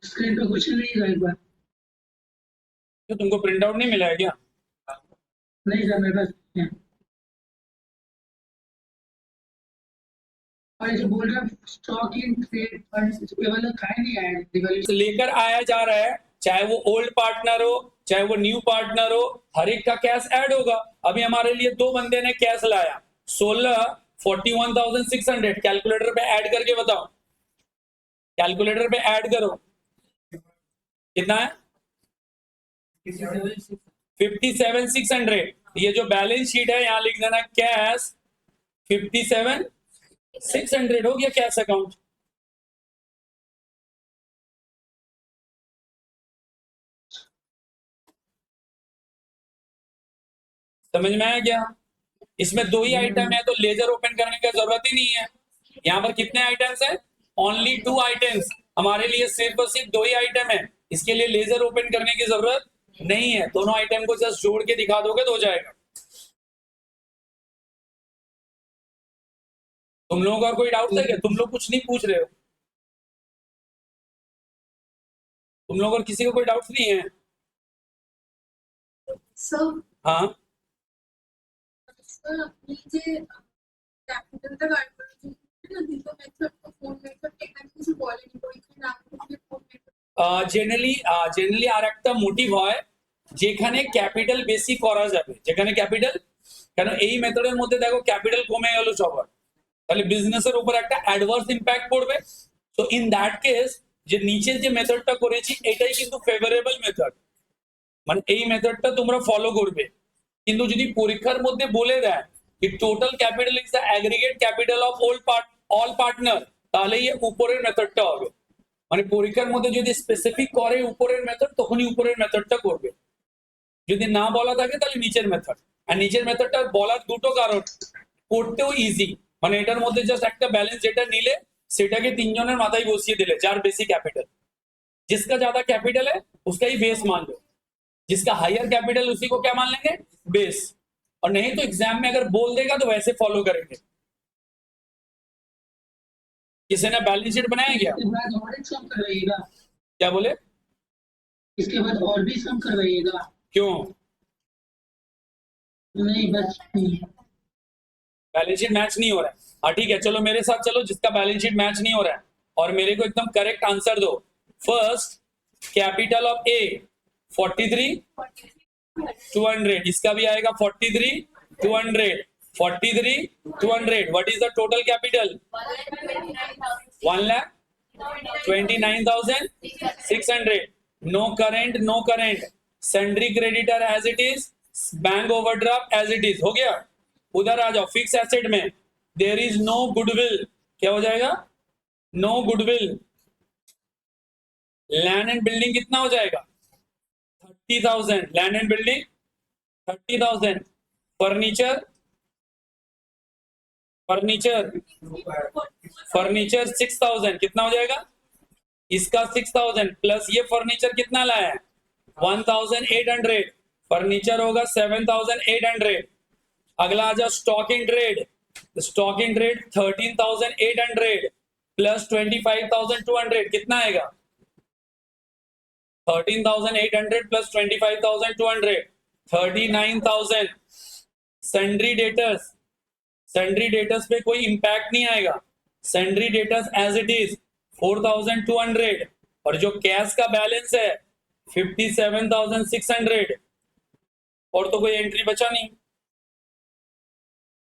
स्क्रीन पे क्वेश्चन नहीं है एक बार। तो तुमको प्रिंट आउट नहीं मिला है क्या? नहीं सर मेरे पास है। और ये जो बोल रहे हैं स्टॉक इन ट्रेड फंड्स ये वाला काहे नहीं आया डिवेल्यूशन लेकर आया जा रहा है, चाहे वो ओल्ड पार्टनर हो चाहे वो न्यू पार्टनर हो, हर एक का कैश ऐड होगा। अभी हमारे लिए 2 बंदे ने कैश लाया 41,600, कैलकुलेटर पे ऐड करके बताओ, कैलकुलेटर पे ऐड करो कितना है 57,600। ये जो बैलेंस शीट है यहाँ लिख देना कैश 57,600 हो गया कैश अकाउंट। समझ में आया क्या? इसमें 2 ही आइटम है तो लेजर ओपन करने की जरूरत ही नहीं है। यहाँ पर कितने आइटम्स है? Only 2 items. हमारे लिए सिर्फ और सिर्फ 2 ही आइटम है, इसके लिए लेजर ओपन करने की जरूरत नहीं है। दोनों आइटम को जस्ट जोड़ के दिखा दोगे तो हो जाएगा। तुम लोगों का और कोई डाउट है क्या? तुम लोग कुछ नहीं पूछ रहे हो, तुम लोग और किसी को कोई डाउट नहीं है? सर हाँ सर अपनी जे कैपिटल का गाइड ना दिलो मेथड को फोन मेथड टेकन কিছু বলেনি পরীক্ষা না করে ফোন মেথড জেনারেলি আর একটা মোটিভ হয় যেখানে ক্যাপিটাল বেশি করা যাবে, যেখানে ক্যাপিটাল, কেন এই মেথডের মধ্যে দেখো ক্যাপিটাল কমে গেল সবার, তাহলে বিজনেসের উপর একটা অ্যাডভার্স ইম্প্যাক্ট পড়বে। তো ইন দ্যাট কেস যে নিচে যে মেথডটা করেছি এটাই কিন্তু ফেভারেবল মেথড, মানে এই মেথডটা তোমরা ফলো করবে। কিন্তু যদি পরীক্ষার মধ্যে বলে দেয় कि total capital is the aggregate capital of all partner, তাহলে এই উপরের মেথডটা হবে। মানে পরীক্ষার মধ্যে যদি স্পেসিফিক করে উপরের মেথড তখনই উপরের মেথডটা করবে, যদি না বলা থাকে তাহলে নিচের মেথড। আর নিচের মেথডটা বলার দুটো কারণ, করতেও ইজি, মানে এটার মধ্যে জাস্ট একটা ব্যালেন্স যেটা নিলে সেটাকে 3 জনের মাথায় বসিয়ে দিলে, যার বেশি कैपिटल, जिसका ज्यादा कैपिटल है उसका ही बेस मान लो, जिसका हायर कैपिटल उसी को क्या मान लेंगे बेस, और नहीं तो एग्जाम में अगर बोल देगा तो वैसे फॉलो करेंगे। किसी ने बैलेंस शीट बनाया क्या? इसके बाद और एक सम करवाइएगा, क्या बोले? इसके बाद और भी सम करवाइएगा। क्यों? नहीं बस बैलेंस शीट मैच नहीं हो रहा है। हाँ ठीक है, चलो मेरे साथ चलो, जिसका बैलेंस शीट मैच नहीं हो रहा है और मेरे को एकदम करेक्ट आंसर दो। फर्स्ट कैपिटल ऑफ ए 43,200, इसका भी आएगा 43,200, 43,200। What is the total capital? 1,29,600। No current, no current, sundry creditor as it is, bank overdraft as it is, हो गया। उधर आ जाओ फिक्स एसेट में, देयर इज नो गुडविल, क्या हो जाएगा? No goodwill. Land and building कितना हो जाएगा? 30,000, लैंड एंड बिल्डिंग 30,000। फर्नीचर 6,000, कितना हो जाएगा? इसका 6,000 प्लस ये फर्नीचर कितना लाया है? 1,800, फर्नीचर होगा 7,800। अगला आ जाओ stock in trade, stock in trade 13,800 plus 25,200, कितना आएगा? 13,800 प्लस 25,200, 39,000। सन्ड्री डेटर्स पे कोई इंपैक्ट नहीं आएगा, sundry debtors as it is 4,200, और जो कैश का बैलेंस है 57,600, और तो कोई एंट्री बचा नहीं।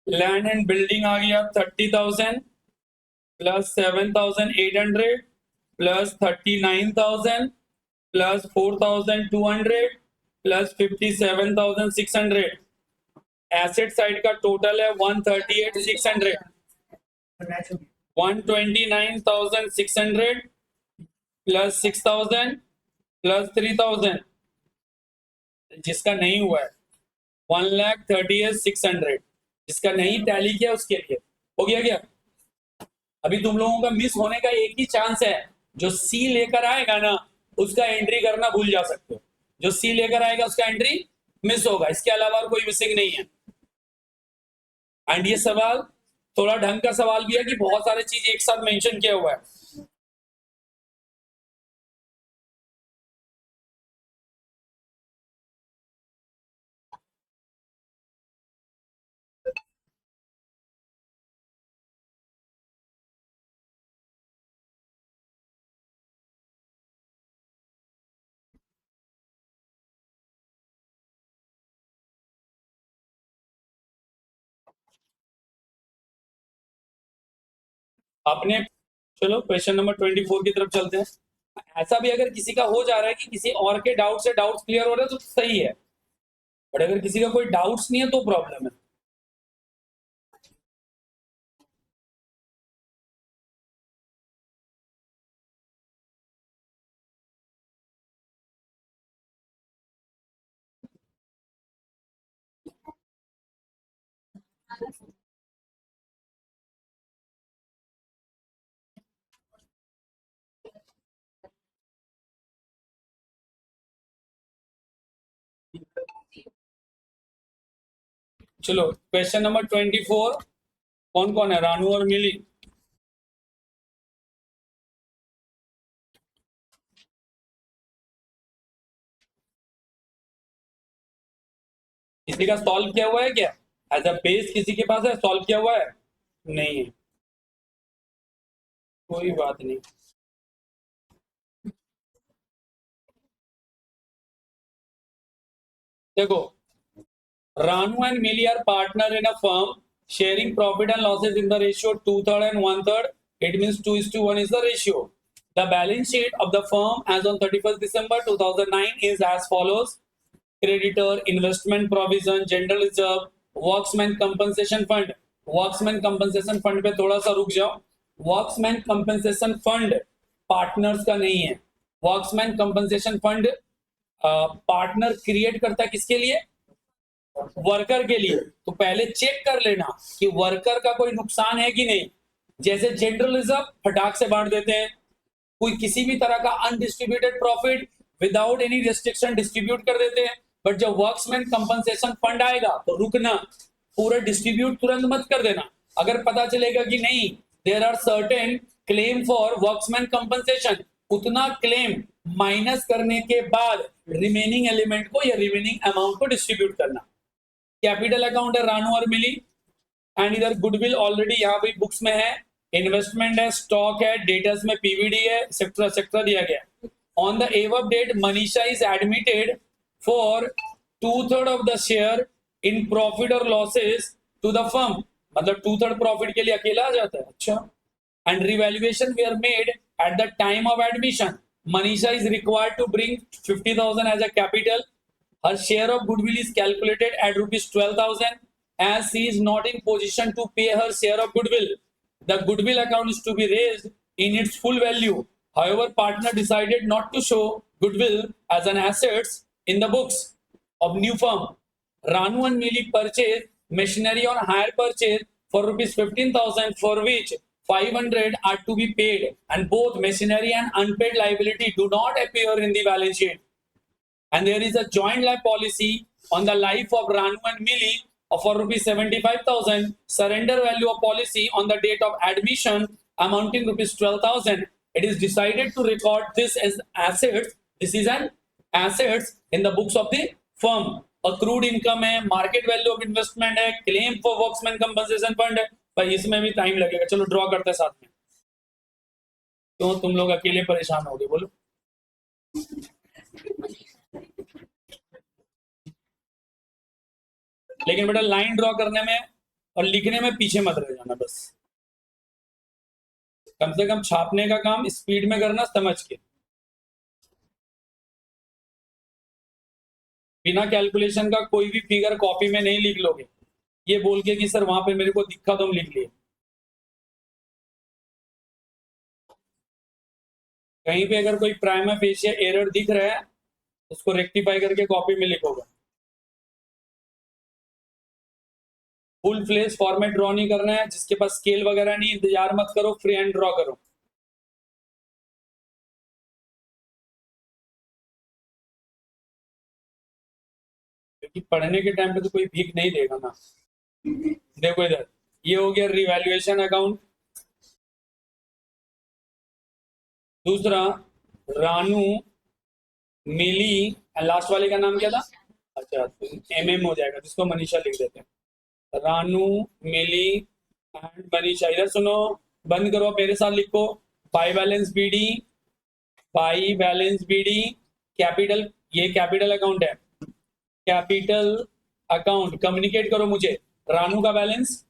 लैंड एंड बिल्डिंग आ गया 30,000 plus 7,800 plus 39,000 plus 4,200 plus 57,600। Asset side का टोटल है 138,600। 129,600 प्लस 6,000 प्लस 3,000, जिसका नहीं हुआ है 1,30,600, जिसका नहीं टैली किया उसके लिए हो गया क्या? अभी तुम लोगों का मिस होने का एक ही चांस है, जो सी लेकर आएगा ना उसका एंट्री करना भूल जा सकते हो, जो सी लेकर आएगा उसका एंट्री मिस होगा, इसके अलावा और कोई मिसिंग नहीं है। एंड ये सवाल थोड़ा ढंग का सवाल भी है कि बहुत सारे चीज एक साथ मेंशन किया हुआ है। आपने चलो क्वेश्चन नंबर 24 की तरफ चलते हैं। ऐसा भी अगर किसी का हो जा रहा है कि किसी और के डाउट से डाउट्स क्लियर हो रहे हैं तो सही है, बट अगर किसी का कोई डाउट्स नहीं है तो प्रॉब्लम है। चलो क्वेश्चन नंबर 24, कौन कौन है? रानू और मिली। किसी का सॉल्व किया हुआ है क्या? एज अ बेस किसी के पास है, सॉल्व किया हुआ है? नहीं है, कोई बात नहीं। देखो, Ranu and Millie are partner in a firm sharing profit and losses in the ratio 2/3 and 1/3. It means 2:1 is the ratio. The balance sheet of the firm as on 31st December 2009 is as follows: creditor, investment provision, general reserve, worksman compensation fund. Worksman compensation fund पे थोड़ा सा रुक जाओ। Worksman compensation fund partners का नहीं है। Worksman compensation fund partner create करता है किसके लिए? वर्कर के लिए। तो पहले चेक कर लेना कि वर्कर का कोई नुकसान है कि नहीं। जैसे जनरल रिजर्व फटाक से बांट देते हैं, कोई किसी भी तरह का undistributed profit without any restriction distribute कर देते हैं। बट जब वर्क्समैन कंपनसेशन फंड आएगा तो रुकना, पूरा डिस्ट्रीब्यूट तुरंत मत कर देना। अगर पता चलेगा कि नहीं there are certain claim for workmen compensation, उतना क्लेम माइनस करने के बाद रिमेनिंग एलिमेंट को या रिमेनिंग अमाउंट को डिस्ट्रीब्यूट करना। कैपिटल अकाउंट है रानू और मिली, एंड इधर गुडविल ऑलरेडी यहाँ पे बुक्स में है, इन्वेस्टमेंट है, स्टॉक है, डेटर्स में पीवीडी है, सेक्टर सेक्टर दिया गया। On the above date Manisha is admitted for 2/3 of the share in profit और लॉसेस टू द फर्म, मतलब 2/3 प्रॉफिट के लिए अकेला आ जाता है। अच्छा, and revaluation we are made at the time of admission. Manisha is required to bring 50,000 as a capital. Her share of goodwill is calculated at rupees 12,000 as she is not in position to pay her share of goodwill. The goodwill account is to be raised in its full value. However, partner decided not to show goodwill as an assets in the books of new firm. Ranu and Mili purchased machinery on hire purchase for rupees 15,000, for which 500 are to be paid, and both machinery and unpaid liability do not appear in the balance sheet. And there is a joint life policy on the life of Ranu and Millie for rupees 75,000. Surrender value of policy on the date of admission amounting rupees 12,000. It is decided to record this as assets. This is an assets in the books of the firm. Accrued income है, market value of investment है, claim for workman compensation fund है। भाई इसमें भी time लगेगा, चलो draw करते हैं साथ में। क्यों तुम लोग अकेले परेशान हो गए? बोलो। लेकिन बेटा लाइन ड्रॉ करने में और लिखने में पीछे मत रह जाना, बस कम से कम छापने का काम स्पीड में करना, समझ के। बिना कैलकुलेशन का कोई भी फिगर कॉपी में नहीं लिख लोगे, ये बोल के कि सर वहां पे मेरे को दिखा तो हम लिख लिए। कहीं पे अगर कोई प्राइमा फेशिया एरर दिख रहा है उसको रेक्टिफाई करके कॉपी में लिखोगे। फुल फ्लेज फॉर्मेट ड्रॉ नहीं करना है, जिसके पास स्केल वगैरह नहीं इंतजार मत करो, फ्री हैंड ड्रॉ करो। क्योंकि पढ़ने के टाइम पे तो कोई भीख नहीं देगा ना। देखो इधर, ये हो गया रिवैल्यूएशन अकाउंट। दूसरा रानू मिली, लास्ट वाले का नाम क्या था? अच्छा एमएम हो जाएगा, जिसको मनीषा लिख देते हैं। रानू मिली एंड मनीषा। इधर सुनो, बंद करो, मेरे साथ लिखो। By balance BD, by balance BD capital, ये कैपिटल अकाउंट है। कैपिटल अकाउंट कम्युनिकेट करो मुझे। रानू का बैलेंस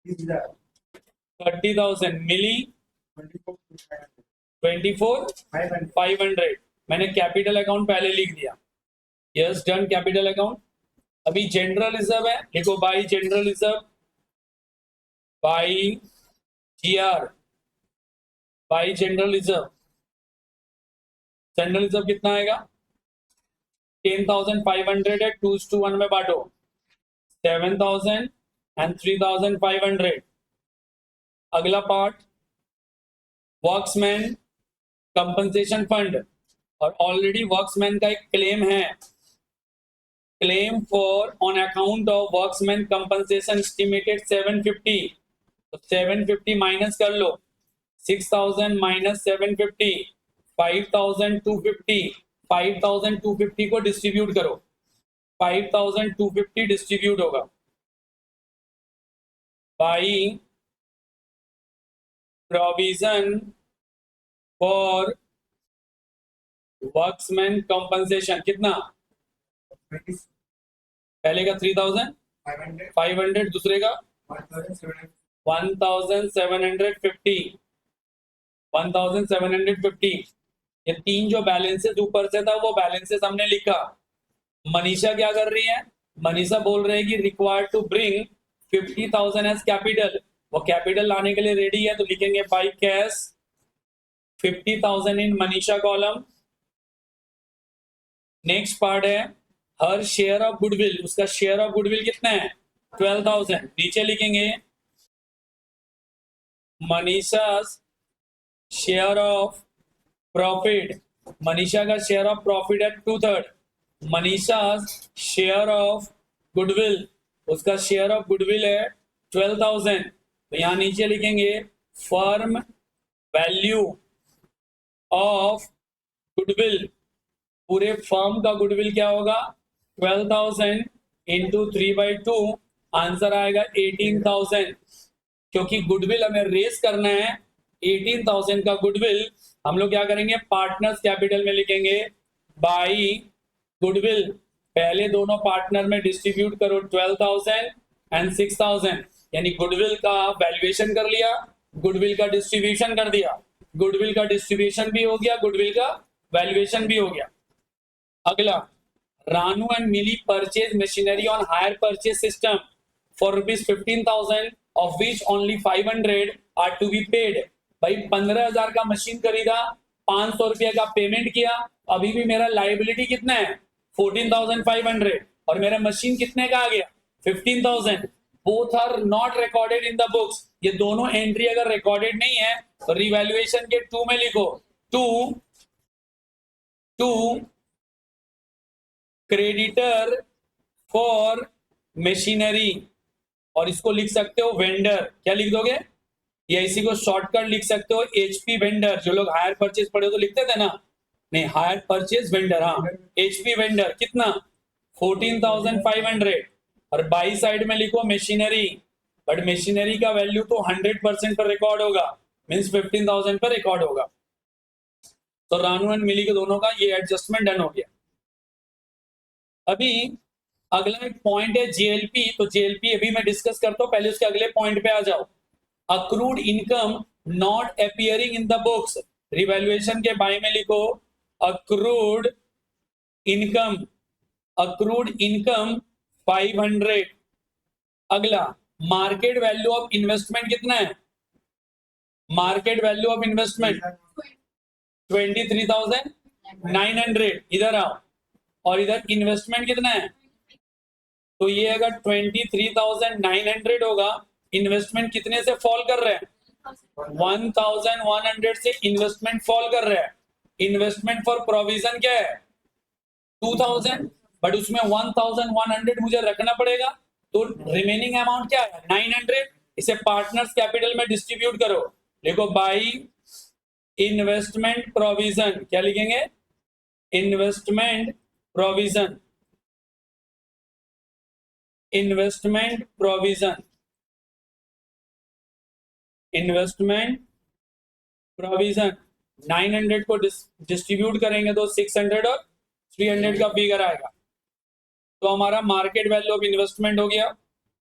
30,000, मिली 24,500। मैंने कैपिटल अकाउंट पहले लिख दिया। Yes done, capital account. अभी जनरल रिजर्व है, लिखो by general reserve, by GR, by general reserve. General reserve कितना आएगा? 10,500 है, 2:1 में बांटो, 7,000 एंड 3,500। अगला पार्ट वर्क्समैन कंपनसेशन फंड, और ऑलरेडी वर्क्समैन का एक क्लेम है। Claim for on account of workmen compensation estimated 750। तो 750 माइनस कर लो, 6,000 माइनस 750, 5,250। 5,250 को डिस्ट्रीब्यूट करो, 5,250 डिस्ट्रीब्यूट होगा by provision for workmen compensation. कितना? पहले का 3,500, दूसरे का 1,750। 1,750। ये तीन जो बैलेंसेस ऊपर से था वो बैलेंसेस हमने लिखा। मनीषा क्या कर रही है? मनीषा बोल रही है कि required to bring 50,000 as capital. वो कैपिटल लाने के लिए रेडी है, तो लिखेंगे by cash 50,000 in Manisha column. Next part है हर शेयर ऑफ गुडविल। उसका शेयर ऑफ गुडविल कितना है? 12,000। नीचे लिखेंगे Manisha share of profit. Manisha का शेयर ऑफ प्रॉफिट है 2/3। मनीषा शेयर ऑफ गुडविल, उसका शेयर ऑफ गुडविल है 12,000। तो यहां नीचे लिखेंगे फर्म वैल्यू ऑफ गुडविल। पूरे फर्म का गुडविल क्या होगा? 12,000 इंटू 3/2, आंसर आएगा 18,000। क्योंकि गुडविल हमें रेस करना है, 18,000 का गुडविल हम लोग क्या करेंगे? पार्टनर्स कैपिटल में लिखेंगे बाई गुडविल। पहले दोनों पार्टनर में डिस्ट्रीब्यूट करो 12,000 एंड 6,000, यानी गुडविल का वैल्यूएशन कर लिया, गुडविल का डिस्ट्रीब्यूशन कर दिया। गुडविल का डिस्ट्रीब्यूशन भी हो गया, गुडविल का वैल्यूएशन भी हो गया। अगला, Ranu and Mili purchase machinery on hire purchase system for ₹15,000 of which only 500 are to be paid. भाई 15,000 का मशीन खरीदा, 500 रुपया का पेमेंट किया, अभी भी मेरा लाइबिलिटी कितना है? 14,500, और मेरा मशीन कितने का आ गया? 15,000। Both are not recorded in the books. ये दोनों एंट्री अगर रिकॉर्डेड नहीं है तो रिवैल्यूएशन के 2 में लिखो, टू क्रेडिटर फॉर मशीनरी, और इसको लिख सकते हो वेंडर। क्या लिख दोगे? या इसी को शॉर्टकट लिख सकते हो एचपी वेंडर। जो लोग हायर परचेज पढ़े तो लिखते थे ना, नहीं हायर परचेज वेंडर, हाँ एचपी वेंडर। कितना? 14,500। और बाई साइड में लिखो मशीनरी, बट मशीनरी का वैल्यू तो 100% पर रिकॉर्ड होगा, मीन्स 15,000 पर रिकॉर्ड होगा। तो रानू एंड मिली के दोनों का ये एडजस्टमेंट डन हो गया। अभी अगला एक पॉइंट है जेएलपी। तो जेएलपी अभी मैं डिस्कस करता हूं, पहले उसके अगले पॉइंट पे आ जाओ। Accrued income not appearing in the books. Revaluation के बाय में लिखो अक्रूड इनकम, अक्रूड इनकम 500। अगला, मार्केट वैल्यू ऑफ इन्वेस्टमेंट कितना है? मार्केट वैल्यू ऑफ इन्वेस्टमेंट 23,900, इधर आओ, और इधर इन्वेस्टमेंट कितना है, तो ये अगर 23,900 होगा, इन्वेस्टमेंट कितने से फॉल कर रहे हैं, 1,100 से इन्वेस्टमेंट फॉल कर रहा है। इन्वेस्टमेंट फॉर प्रोविजन क्या है 2,000, बट उसमें 1,100 मुझे रखना पड़ेगा, तो रिमेनिंग अमाउंट क्या है 900। इसे पार्टनर्स कैपिटल में डिस्ट्रीब्यूट करो, देखो बाई इन्वेस्टमेंट प्रोविजन, क्या लिखेंगे, investment provision, investment provision, investment provision 900 को डिस्ट्रीब्यूट करेंगे तो 600 और 300 का फिगर आएगा। तो हमारा मार्केट वैल्यू ऑफ इन्वेस्टमेंट हो गया।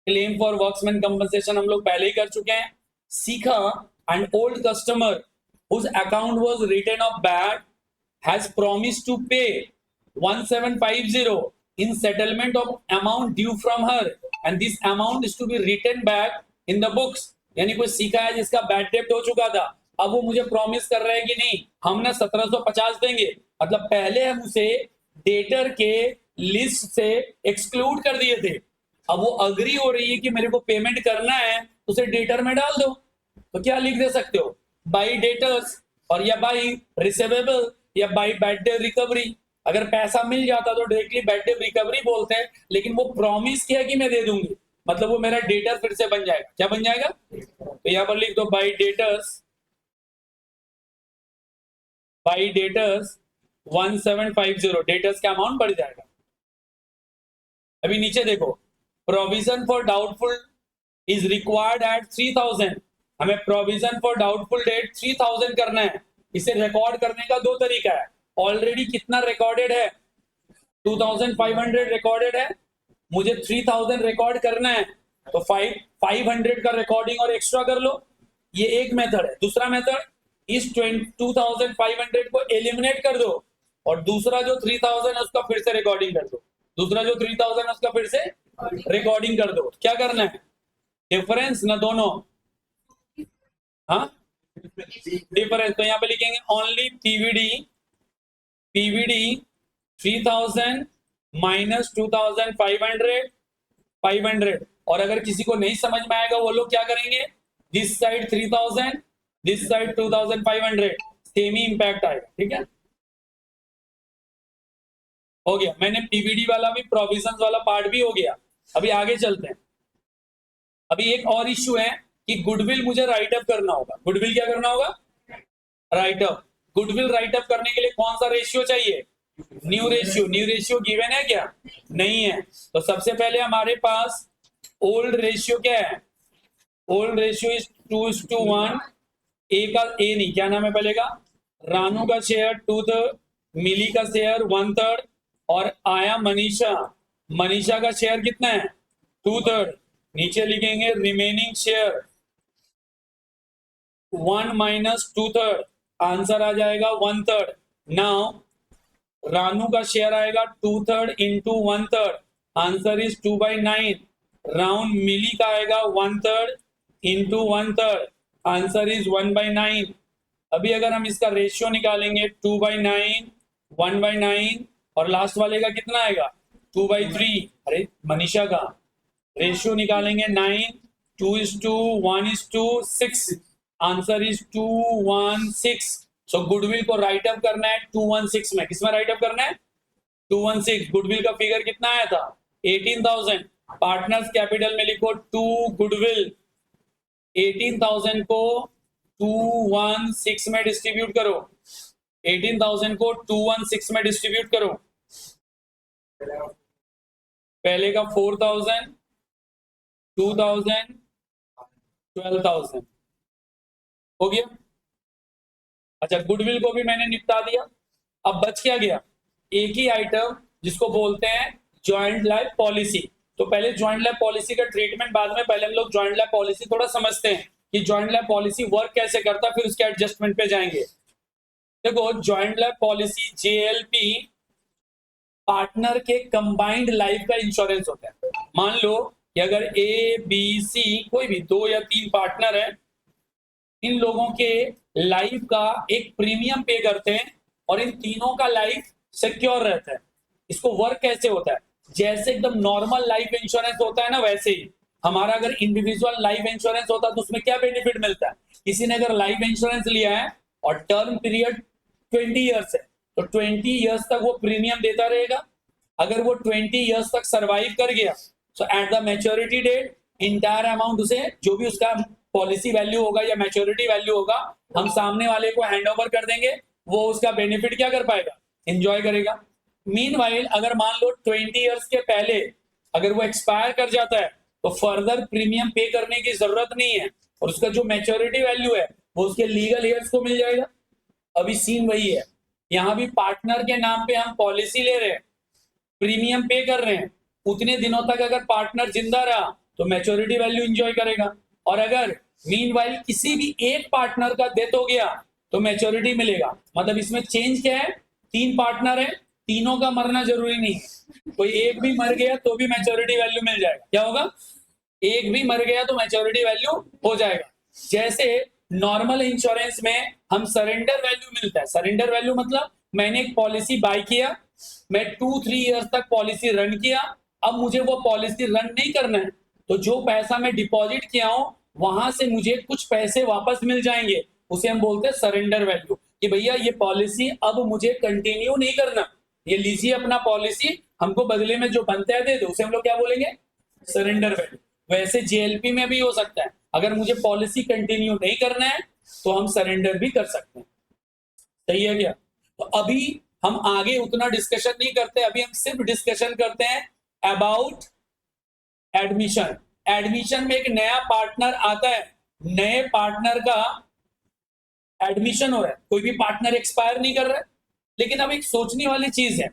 क्लेम फॉर वर्क्समैन कंपनसेशन हम लोग पहले ही कर चुके हैं। सीखा, and old customer whose account was written off bad has promised to pay 1750 in settlement of amount due from her, and this amount is to be written back in the books। यानी कोई सीखा है जिसका bad डेब्ट हो चुका था, अब वो मुझे प्रॉमिस कर रहे हैं कि नहीं हम ना 1750 देंगे, मतलब पहले हम उसे डेटर के लिस्ट से एक्सक्लूड कर दिए थे, अब वो अग्री हो रही है कि मेरे को पेमेंट करना है, उसे डेटर में डाल दो। तो क्या लिख दे सकते हो, बाई डेटर्स, और या बाई रिसीवेबल, या बाई बैड डेट रिकवरी। अगर पैसा मिल जाता तो डायरेक्टली बैड डेट रिकवरी बोलते हैं, लेकिन वो प्रॉमिस किया कि मैं दे दूंगी, मतलब वो मेरा डेटर फिर से बन जाएगा। क्या बन जाएगा, तो यहां पर लिख दो by debtors, by debtors 1750, debtors का अमाउंट बढ़ जाएगा। अभी नीचे देखो, provision for doubtful is required at 3000, हमें प्रोविजन फॉर डाउटफुल डेट 3000 करना है। इसे रिकॉर्ड करने का दो तरीका है, ऑलरेडी कितना रिकॉर्डेड है 2500 रिकॉर्डेड है, मुझे 3000 रिकॉर्ड करना है, तो 500 का रिकॉर्डिंग और एक्स्ट्रा कर लो, ये एक मेथड है। दूसरा मेथड, इस 2500 को एलिमिनेट कर दो, और दूसरा जो 3000 है उसका फिर से रिकॉर्डिंग कर दो, दूसरा जो 3000 है उसका फिर से रिकॉर्डिंग कर दो। क्या करना है, डिफरेंस ना दोनों, हाँ डिफरेंस। तो यहाँ पे लिखेंगे ओनली पीवीडी 3000 माइनस 2500, और अगर किसी को नहीं समझ में आएगा वो लोग क्या करेंगे, this side 3000, this side 2500, same he impact आएगा। ठीक है, हो गया, मैंने पीवीडी वाला भी, प्रोविजन वाला पार्ट भी हो गया। अभी आगे चलते हैं। अभी एक और इश्यू है कि गुडविल मुझे राइट अप करना होगा। गुडविल क्या करना होगा, right up. Goodwill right up करने के लिए कौन सा रेशियो चाहिए, new ratio. New ratio given है क्या, नहीं है। तो सबसे पहले हमारे पास ओल्ड रेशियो क्या है, ओल्ड रेशियो इज 2:1। ए का ए नहीं, क्या नाम है पहले का, रानू का शेयर 2/3, मिली का शेयर 1/3, और आया मनीषा का शेयर कितना है 2/3। नीचे लिखेंगे रिमेनिंग शेयर 1 माइनस 2/3, आंसर आ जाएगा 1/3। नाउ रानू का शेयर आएगा 2/3 इंटू 1/3, आंसर इज 2/9। राउंड मिली का आएगा 1/3 इंटू 1/3, आंसर इज 1/9। अभी अगर हम इसका रेशियो निकालेंगे 2/9, 1/9, और लास्ट वाले का कितना आएगा 2/3। अरे मनीषा का रेशियो निकालेंगे 9, 2:1:6, आंसर इज 216। सो गुडविल को राइट अप करना है 216 में। किसमें राइट अप करना है 216। गुडविल का फिगर कितना आया था 18,000। पार्टनर्स कैपिटल में लिखो 2 गुडविल, 18,000 को 216 में डिस्ट्रीब्यूट करो, 18,000 को 216 में डिस्ट्रीब्यूट करो। पहले का 4,000, 2,000, 12,000 हो गया। अच्छा, गुडविल को भी मैंने निपटा दिया। अब बच क्या गया, एक ही आइटम जिसको बोलते हैं जॉइंट लाइफ पॉलिसी। तो पहले जॉइंट लाइफ पॉलिसी का ट्रीटमेंट बाद में, पहले हम लोग जॉइंट लाइफ पॉलिसी थोड़ा समझते हैं कि जॉइंट लाइफ पॉलिसी वर्क कैसे करता है, फिर उसके एडजस्टमेंट पे जाएंगे। देखो, joint life policy JLP partner के कंबाइंड लाइफ का इंश्योरेंस होता है। मान लो कि अगर A, B, C कोई भी 2 या 3 पार्टनर है, इन लोगों के लाइफ का एक प्रीमियम पे करते हैं और इन तीनों का लाइफ सिक्योर रहता है। इसको वर्क कैसे होता है, जैसे एकदम नॉर्मल लाइफ इंश्योरेंस होता है ना, वैसे ही हमारा अगर इंडिविजुअल लाइफ इंश्योरेंस होता है तो उसमें क्या बेनिफिट मिलता है। किसी ने अगर लाइफ इंश्योरेंस लिया है और टर्म पीरियड 20 ईयर्स है तो 20 ईयर्स तक वो प्रीमियम देता रहेगा। अगर वो 20 ईयर्स तक सरवाइव कर गया तो at the maturity date entire amount उसे जो भी उसका पॉलिसी वैल्यू होगा या मैच्योरिटी वैल्यू होगा हम सामने वाले को हैंड ओवर कर देंगे, वो उसका बेनिफिट क्या कर पाएगा, एंजॉय करेगा। मीनवाइल अगर मान लो 20 ईयर्स के पहले अगर वो एक्सपायर कर जाता है तो फर्दर प्रीमियम पे करने की जरूरत नहीं है और उसका जो मैच्योरिटी वैल्यू है वो उसके लीगल हेयर्स को मिल जाएगा। अभी सीन वही है, यहाँ भी पार्टनर के नाम पे हम पॉलिसी ले रहे हैं, प्रीमियम पे कर रहे हैं, उतने दिनों तक अगर पार्टनर जिंदा रहा तो मैच्योरिटी वैल्यू एंजॉय करेगा। और अगर मीनवाइल किसी भी एक पार्टनर का डेथ हो गया तो मैच्योरिटी मिलेगा। मतलब इसमें चेंज क्या है, 3 पार्टनर है, तीनों का मरना जरूरी नहीं है, कोई एक भी मर गया तो भी मैच्योरिटी वैल्यू मिल जाएगा। क्या होगा, एक भी मर गया तो मैच्योरिटी वैल्यू हो जाएगा। जैसे नॉर्मल इंश्योरेंस में हम सरेंडर वैल्यू मिलता है, सरेंडर वैल्यू मतलब मैंने एक पॉलिसी बाय किया, मैं 2-3 ईयर्स तक पॉलिसी रन किया, अब मुझे वो पॉलिसी रन नहीं करना है तो जो पैसा मैं डिपॉजिट किया हूं वहां से मुझे कुछ पैसे वापस मिल जाएंगे, उसे हम बोलते हैं सरेंडर वैल्यू। कि भैया ये पॉलिसी अब मुझे कंटिन्यू नहीं करना, ये लीजिए अपना पॉलिसी, हमको बदले में जो बनता है दे दो, उसे हम लोग क्या बोलेंगे, सरेंडर वैल्यू। वैसे जेएलपी में भी हो सकता है, अगर मुझे पॉलिसी कंटिन्यू नहीं करना है तो हम सरेंडर भी कर सकते हैं। सही है क्या। तो अभी हम आगे उतना डिस्कशन नहीं करते, अभी हम सिर्फ डिस्कशन करते हैं अबाउट एडमिशन। एडमिशन में एक नया पार्टनर आता है, नए पार्टनर का एडमिशन हो रहा है, कोई भी पार्टनर एक्सपायर नहीं कर रहा है। लेकिन अब एक सोचने वाली चीज है,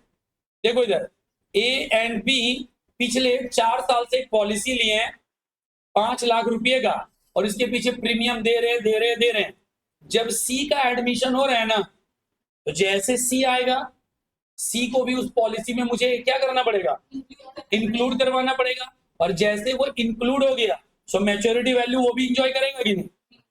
देखो इधर ए एंड बी पिछले 4 साल से एक पॉलिसी लिए हैं 5 लाख रुपए का और इसके पीछे प्रीमियम दे रहे हैं। जब सी का एडमिशन हो रहा है ना तो जैसे सी आएगा सी को भी उस पॉलिसी में मुझे क्या करना पड़ेगा, इंक्लूड करवाना पड़ेगा। और जैसे वो इंक्लूड हो गया सो मैच्योरिटी वैल्यू वो भी इंजॉय करेगा कि नहीं।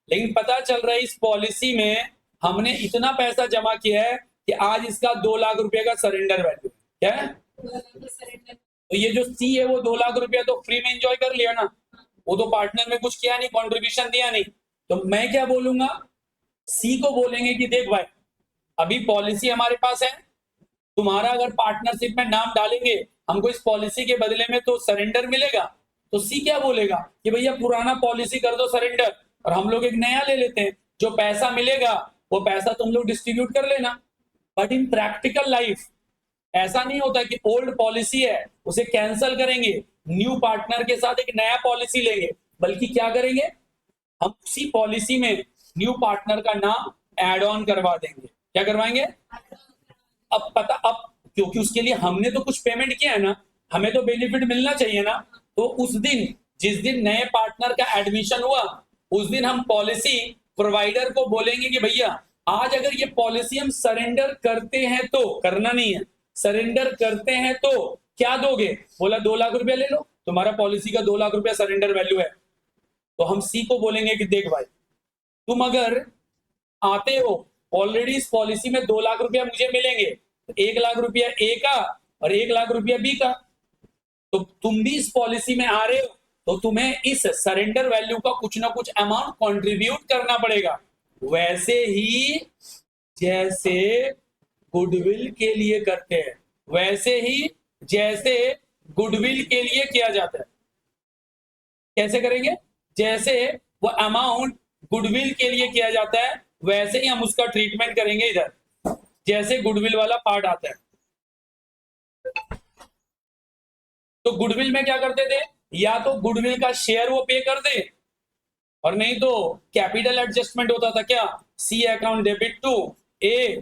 लेकिन पता चल रहा है इस पॉलिसी में हमने इतना पैसा जमा किया है कि आज इसका 2 लाख रुपए का सरेंडर वैल्यू क्या है। तो ये जो सी है वो 2 लाख रुपया तो फ्री में एंजॉय कर लिया ना, वो तो पार्टनर में कुछ किया नहीं, कंट्रीब्यूशन दिया नहीं। तो मैं क्या बोलूंगा, सी को बोलेंगे कि देख भाई अभी पॉलिसी हमारे पास है, तुम्हारा अगर पार्टनरशिप में नाम डालेंगे हमको इस पॉलिसी के बदले में तो सरेंडर मिलेगा। तो सी क्या बोलेगा कि भैया पुराना पॉलिसी कर दो सरेंडर और हम लोग एक नया ले लेते हैं, जो पैसा मिलेगा वो पैसा तुम लोग डिस्ट्रीब्यूट कर लेना। बट इन प्रैक्टिकल लाइफ ऐसा नहीं होता कि ओल्ड पॉलिसी है उसे कैंसिल करेंगे, न्यू पार्टनर के साथ एक नया पॉलिसी लेंगे, बल्कि क्या करेंगे, हम उसी पॉलिसी में न्यू पार्टनर का नाम ऐड ऑन करवा देंगे। क्या करवाएंगे, अब क्योंकि उसके लिए हमने तो कुछ पेमेंट किया है ना, हमें तो बेनिफिट मिलना चाहिए ना। तो उस दिन जिस दिन नए पार्टनर का एडमिशन हुआ उस दिन हम पॉलिसी प्रोवाइडर को बोलेंगे कि भैया आज अगर ये पॉलिसी हम सरेंडर करते हैं तो, करना नहीं है, सरेंडर करते हैं तो क्या दोगे, बोला 2 लाख रुपया ले लो, तुम्हारा पॉलिसी का 2 लाख रुपया सरेंडर वैल्यू है। तो हम सी को बोलेंगे कि देख भाई तुम अगर आते हो ऑलरेडी इस पॉलिसी में 2 लाख रुपया मुझे मिलेंगे, तो 1 लाख रुपया ए का और 1 लाख रुपया बी का, तो तुम भी इस पॉलिसी में आ रहे हो तो तुम्हें इस सरेंडर वैल्यू का कुछ ना कुछ अमाउंट कंट्रीब्यूट करना पड़ेगा। वैसे ही जैसे गुडविल के लिए करते हैं, वैसे ही जैसे गुडविल के लिए किया जाता है। कैसे करेंगे, जैसे वो अमाउंट गुडविल के लिए किया जाता है वैसे ही हम उसका ट्रीटमेंट करेंगे इधर, जैसे गुडविल वाला पार्ट आता है। तो गुडविल में क्या करते थे, या तो गुडविल का शेयर वो पे कर दे और नहीं तो कैपिटल एडजस्टमेंट होता था। क्या, C account debit to A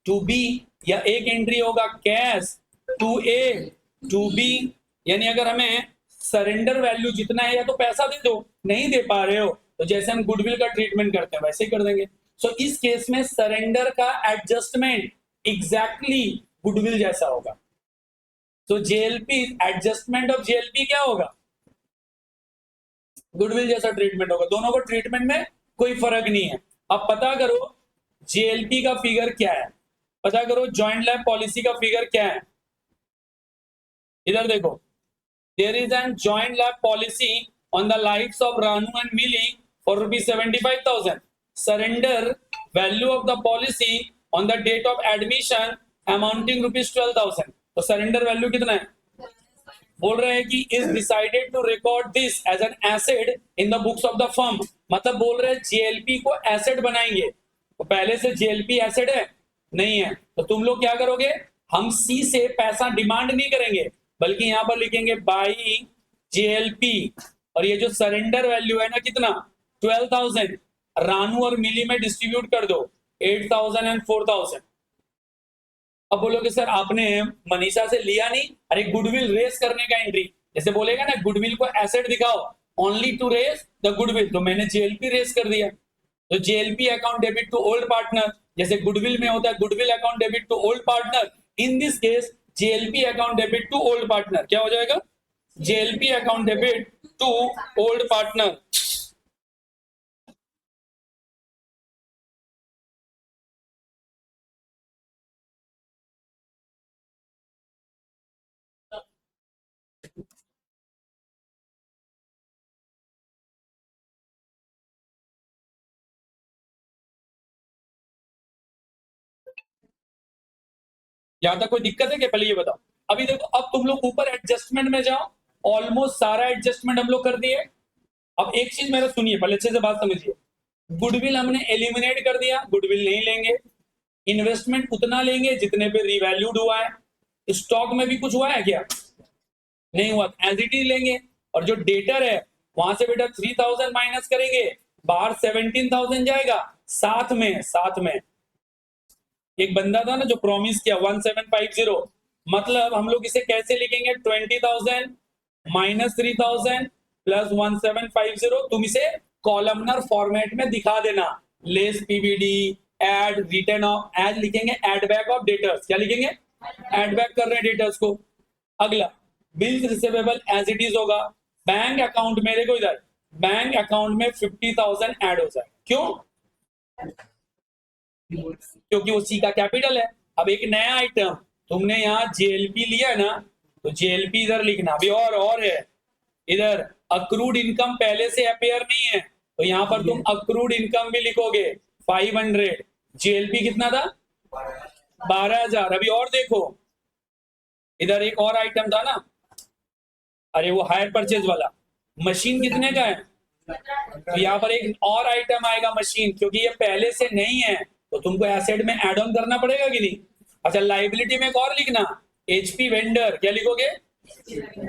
to B, या एक एंट्री होगा cash to A to B. यानी अगर हमें सरेंडर वैल्यू जितना है या तो पैसा दे दो, नहीं दे पा रहे हो तो जैसे हम गुडविल का ट्रीटमेंट करते हैं वैसे ही कर देंगे। सो इस केस में सरेंडर का एडजस्टमेंट एग्जैक्टली गुडविल जैसा होगा। तो जेएलपी एडजस्टमेंट ऑफ जेएलपी क्या होगा, गुडविल जैसा ट्रीटमेंट होगा। दोनों को ट्रीटमेंट में कोई फर्क नहीं है। अब पता करो जेएलपी का फिगर क्या है, पता करो। जॉइंट लैब पॉलिसी का फिगर क्या है, इधर देखो। There is an joint life policy on the lives of Ranu and Mili for ₹75,000. Surrender value of the policy on the date of admission amounting ₹12,000. तो सरेंडर वैल्यू कितना है, बोल रहे हैं कि is decided to record this as an asset in the books of the firm. मतलब बोल रहे हैं जेएलपी को एसेट बनाएंगे. तो पहले से जेएलपी एसेट है नहीं है, तो तुम लोग क्या करोगे, हम सी से पैसा डिमांड नहीं करेंगे, बल्कि यहां पर लिखेंगे बाई जेएलपी. और ये जो सरेंडर वैल्यू है ना कितना, 12,000, रानू और मिली में डिस्ट्रीब्यूट कर दो 8,000 एंड 4,000. अब बोलोगे सर आपने मनीषा से लिया नहीं, अरे गुडविल रेस करने का एंट्री, जैसे बोलेगा ना गुडविल को एसेट दिखाओ only to raise the goodwill, तो मैंने जेएलपी रेस कर दिया. तो JLP account debit to old partner, जैसे गुडविल में होता है goodwill account debit to old partner, in this case JLP account debit to old partner. क्या हो जाएगा, JLP account debit to old partner. यहां तक कोई दिक्कत है क्या, पहले ये बताओ. अभी देखो, अब तुम लोग ऊपर एडजस्टमेंट में जाओ, ऑलमोस्ट सारा एडजस्टमेंट हम लोग कर दिए. अब एक चीज मेरा सुनिए, पहले अच्छे से बात समझिए. गुडविल हमने एलिमिनेट कर दिया, गुडविल नहीं लेंगे. इन्वेस्टमेंट उतना लेंगे जितने पे रिवैल्यूड हुआ है. स्टॉक में भी कुछ हुआ है क्या, नहीं हुआ, एज इट इज लेंगे. और जो डेटर है वहां से बेटा 3,000 माइनस करेंगे, बाहर 17,000 जाएगा. साथ में एक बंदा था ना जो प्रॉमिस किया 1750, मतलब हम लोग इसे कैसे लिखेंगे, 20,000 माइनस 3,000 प्लस 1750. तुम इसे कॉलमनर फॉर्मेट में दिखा देना, less PVD add return of add लिखेंगे, एड बैक ऑफ डेटर्स. क्या लिखेंगे, एड बैक कर रहे हैं डेटर्स को. अगला bills receivable as it is होगा. बैंक अकाउंट में देखो, इधर बैंक अकाउंट में 50,000 ऐड हो जाए. क्यों, क्योंकि वो सी का कैपिटल है. अब एक नया आइटम तुमने यहाँ जेएलपी लिया ना, तो जेएलपी इधर लिखना. अभी और है, इधर अक्रूड इनकम पहले से अपेयर नहीं है, तो यहाँ पर तुम अक्रूड इनकम भी लिखोगे 500. जेएलपी कितना था, 12,000. अभी और देखो, इधर एक और आइटम था ना, अरे वो हायर परचेज वाला, मशीन कितने का है, तो यहाँ पर एक और आइटम आएगा मशीन, क्योंकि ये पहले से नहीं है तो तुमको एसेट में एड ऑन करना पड़ेगा कि नहीं. अच्छा, लाइबिलिटी में एक और लिखना, एचपी वेंडर. क्या लिखोगे,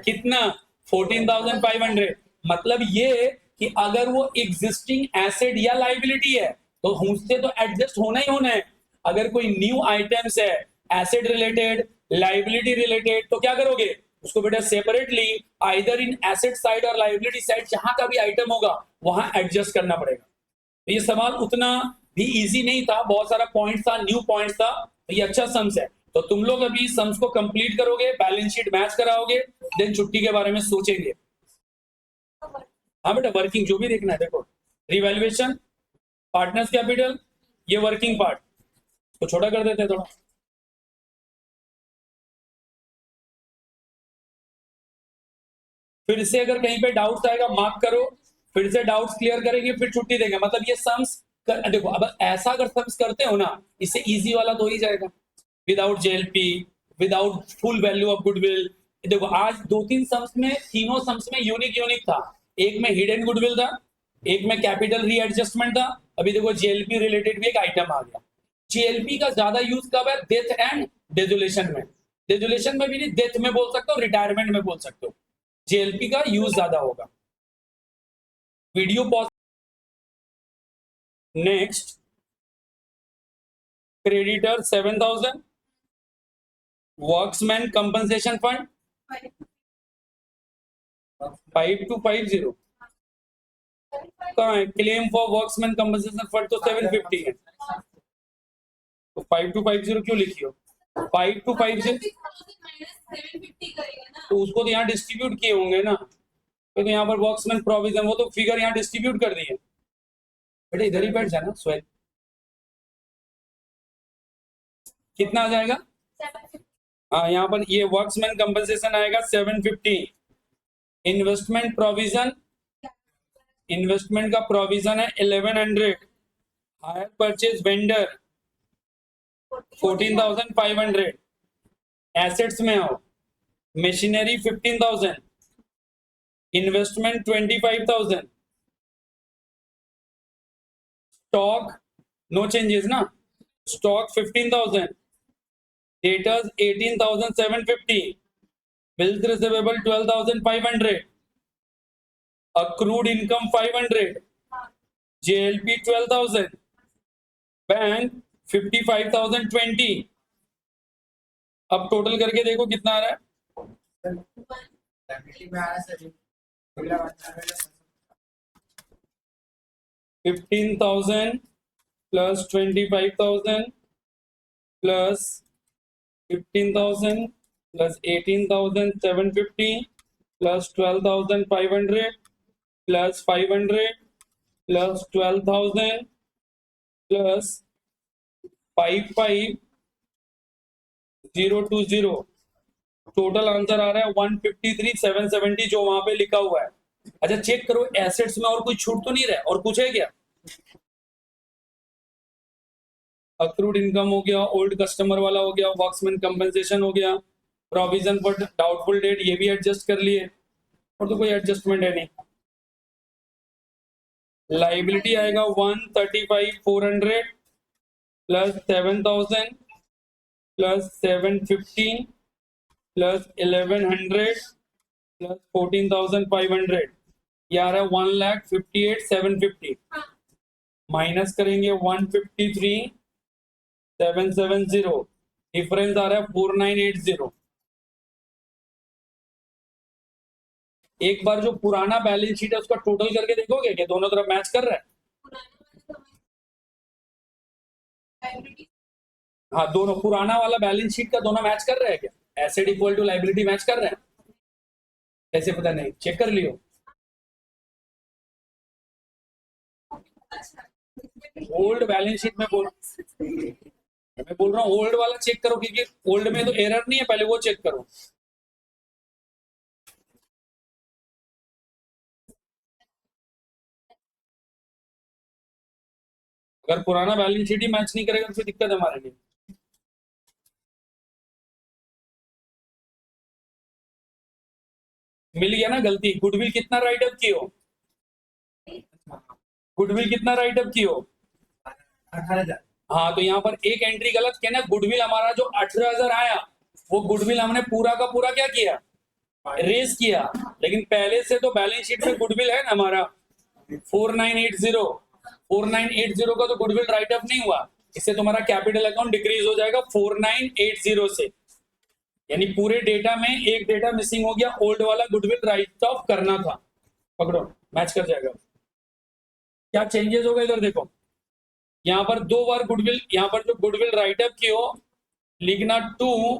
कितना, 14,500. मतलब ये कि अगर वो एग्जिस्टिंग एसेट या लाइबिलिटी है तो उससे तो एडजस्ट होना ही होना है. अगर कोई न्यू आइटम्स है एसेट रिलेटेड लाइबिलिटी रिलेटेड, तो क्या करोगे, उसको बेटा separately either in asset side और लाइबिलिटी साइड, जहां का भी आइटम होगा वहां एडजस्ट करना पड़ेगा. तो ये सवाल उतना भी इजी नहीं था, बहुत सारा पॉइंट था, न्यू पॉइंट था. तो ये अच्छा सम्स है. तो तुम लोग अभी सम्स को कंप्लीट करोगे, बैलेंस शीट मैच कराओगे, देन छुट्टी के बारे में सोचेंगे. हाँ बेटा, वर्किंग जो भी देखना है, देखो रिवैल्यूएशन, पार्टनर्स कैपिटल, ये वर्किंग पार्ट तो छोटा कर देते हैं थोड़ा. फिर से अगर कहीं पे डाउट्स आएगा मार्क करो, फिर से डाउट्स क्लियर करेंगे, फिर छुट्टी देंगे. मतलब ये सम्स देखो, अब ऐसा अगर सम्स करते हो ना, इससे इजी वाला तो ही जाएगा, without JLP, without full value of goodwill. देखो आज 2-3 सम्स में, तीनों सम्स में यूनिक था. एक में हिडन गुडविल था, एक में कैपिटल रीएडजस्टमेंट था. अभी देखो जेएलपी रिलेटेड भी एक आइटम आ गया. जेएलपी का ज्यादा यूज कब है, डेथ एंड डेजुलेशन में. डेजुलेशन में भी नहीं, डेथ में बोल सकते हो, रिटायरमेंट में बोल सकते हो. जेएलपी का यूज ज्यादा होगा. Video pause. Next, creditor 7,000, workmen compensation fund 5250. कहाँ है, claim for workmen compensation fund तो 750 है, तो 5250 क्यों लिखी हो, 5250 तो उसको तो यहाँ डिस्ट्रीब्यूट किए होंगे ना, तो यहाँ पर वर्क्समैन प्रोविजन, वो तो फिगर यहाँ डिस्ट्रीब्यूट कर दिए. बेटा इधर ही बैठ जाना, स्वेल. कितना आ जाएगा? हाँ, यहाँ पर ये वर्क्समैन कंपनसेशन आएगा 750। इन्वेस्टमेंट प्रोविजन, इन्वेस्टमेंट का प्रोविजन है 1100। Hire purchase vendor 14,500। एसेट्स में आओ, machinery 15,000, investment 25,000, stock no changes ना, stock 15,000, debtors 18,750, bills receivable 12,500, accrued income 500, JLP 12,000, bank 55,020। अब टोटल करके देखो कितना आ रहा है? 15,000 plus 25,000 plus 15,000 plus 18,750 plus 12,500 plus 500 plus 12,000 plus 55,020। Total answer आ रहा है 153,770 जो वहां पे लिखा हुआ है। अच्छा चेक करो एसेट्स में और कोई छूट तो नहीं रहा, और कुछ है क्या? अक्रूड इनकम हो गया, ओल्ड कस्टमर वाला हो गया, वर्क्समैन कंपनसेशन हो गया, प्रोविजन फॉर डाउटफुल डेट ये भी एडजस्ट कर लिए, और तो कोई एडजस्टमेंट है नहीं। लाइबिलिटी आएगा 135,400 प्लस 7,000 प्लस 715 प्लस 1,100 प्लस 14,500, ये आ रहा है 1,58,750। माइनस करेंगे 153,770, डिफरेंस आ रहा है 4,980। एक बार जो पुराना बैलेंस शीट है उसका टोटल करके देखोगे कि दोनों तरफ मैच कर रहा है? हाँ, दोनों पुराना वाला बैलेंस शीट का दोनों मैच कर रहे हैं क्या? Asset equal to liability match कर रहे हैं? कैसे पता नहीं, चेक कर लियो। ओल्ड बैलेंस शीट में बोल रहा हूँ, ओल्ड वाला चेक करो, क्योंकि ओल्ड में तो एरर नहीं है, पहले वो चेक करो। अगर पुराना बैलेंस शीट ही मैच नहीं करेगा तो फिर दिक्कत है हमारे लिए। मिल गया ना गलती। गुडविल कितना राइट अप कियो? गुडविल कितना राइट अप कियो? 18,000। हाँ, तो यहाँ पर एक एंट्री गलत किया ना। गुडविल हमारा जो 18,000 आया वो गुडविल हमने पूरा का पूरा क्या किया? रेस किया। लेकिन पहले से तो बैलेंस शीट में गुडविल है ना हमारा 4,980 का तो गुडविल राइट अप नहीं हुआ। इससे तुम्हारा कैपिटल अकाउंट डिक्रीज हो जाएगा 4,980 से, यानी पूरे डेटा में एक डेटा मिसिंग हो गया, ओल्ड वाला गुडविल राइट ऑफ करना था। पकड़ो, मैच कर जाएगा। क्या चेंजेस होगा इधर देखो, यहाँ पर 2 बार गुडविल, यहाँ पर जो गुडविल राइट अप की हो लिखना टू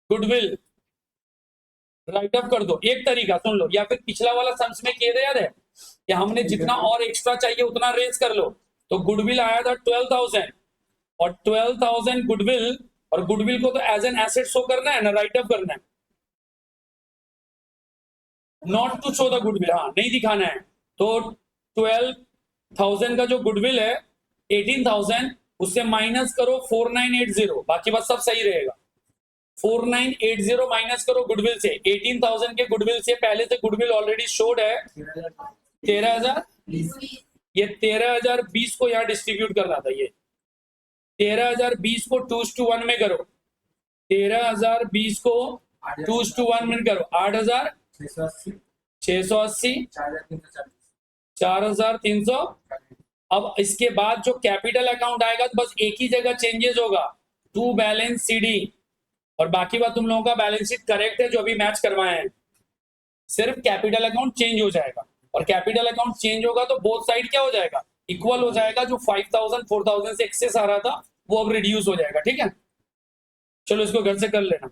गुडविल राइट अप कर दो। एक तरीका सुन लो, या फिर पिछला वाला सम्स में किए थे याद है कि हमने जितना और एक्स्ट्रा चाहिए उतना रेज कर लो। तो गुडविल आया था 12,000 और 12,000 गुडविल, और गुडविल को तो एज एन एसेट शो करना है ना, राइट अप करना है, not to show the goodwill. हाँ, नहीं दिखाना है। तो 12,000 का जो गुडविल है 18,000 उससे माइनस करो 4,980, बाकी बस सब सही रहेगा। 4,980 माइनस करो गुडविल से, 18,000 के गुडविल से पहले से गुडविल ऑलरेडी शोड है 13,000। ये 13,020 को यहाँ डिस्ट्रीब्यूट करना था। ये 13,020 को 2:1 में करो, 13,020 को 2:1 में करो, 8,680, 4,300। अब इसके बाद जो कैपिटल अकाउंट आएगा तो बस एक ही जगह चेंजेस होगा, टू बैलेंस सीडी, और बाकी बात तुम लोगों का बैलेंस शीट करेक्ट है जो अभी मैच करवाए हैं। सिर्फ कैपिटल अकाउंट चेंज हो जाएगा, और कैपिटल अकाउंट चेंज होगा तो बोथ साइड क्या हो जाएगा? इक्वल हो जाएगा। जो 5,000 4,000 से एक्सेस आ रहा था वो अब रिड्यूस हो जाएगा। ठीक है, चलो इसको घर से कर लेना।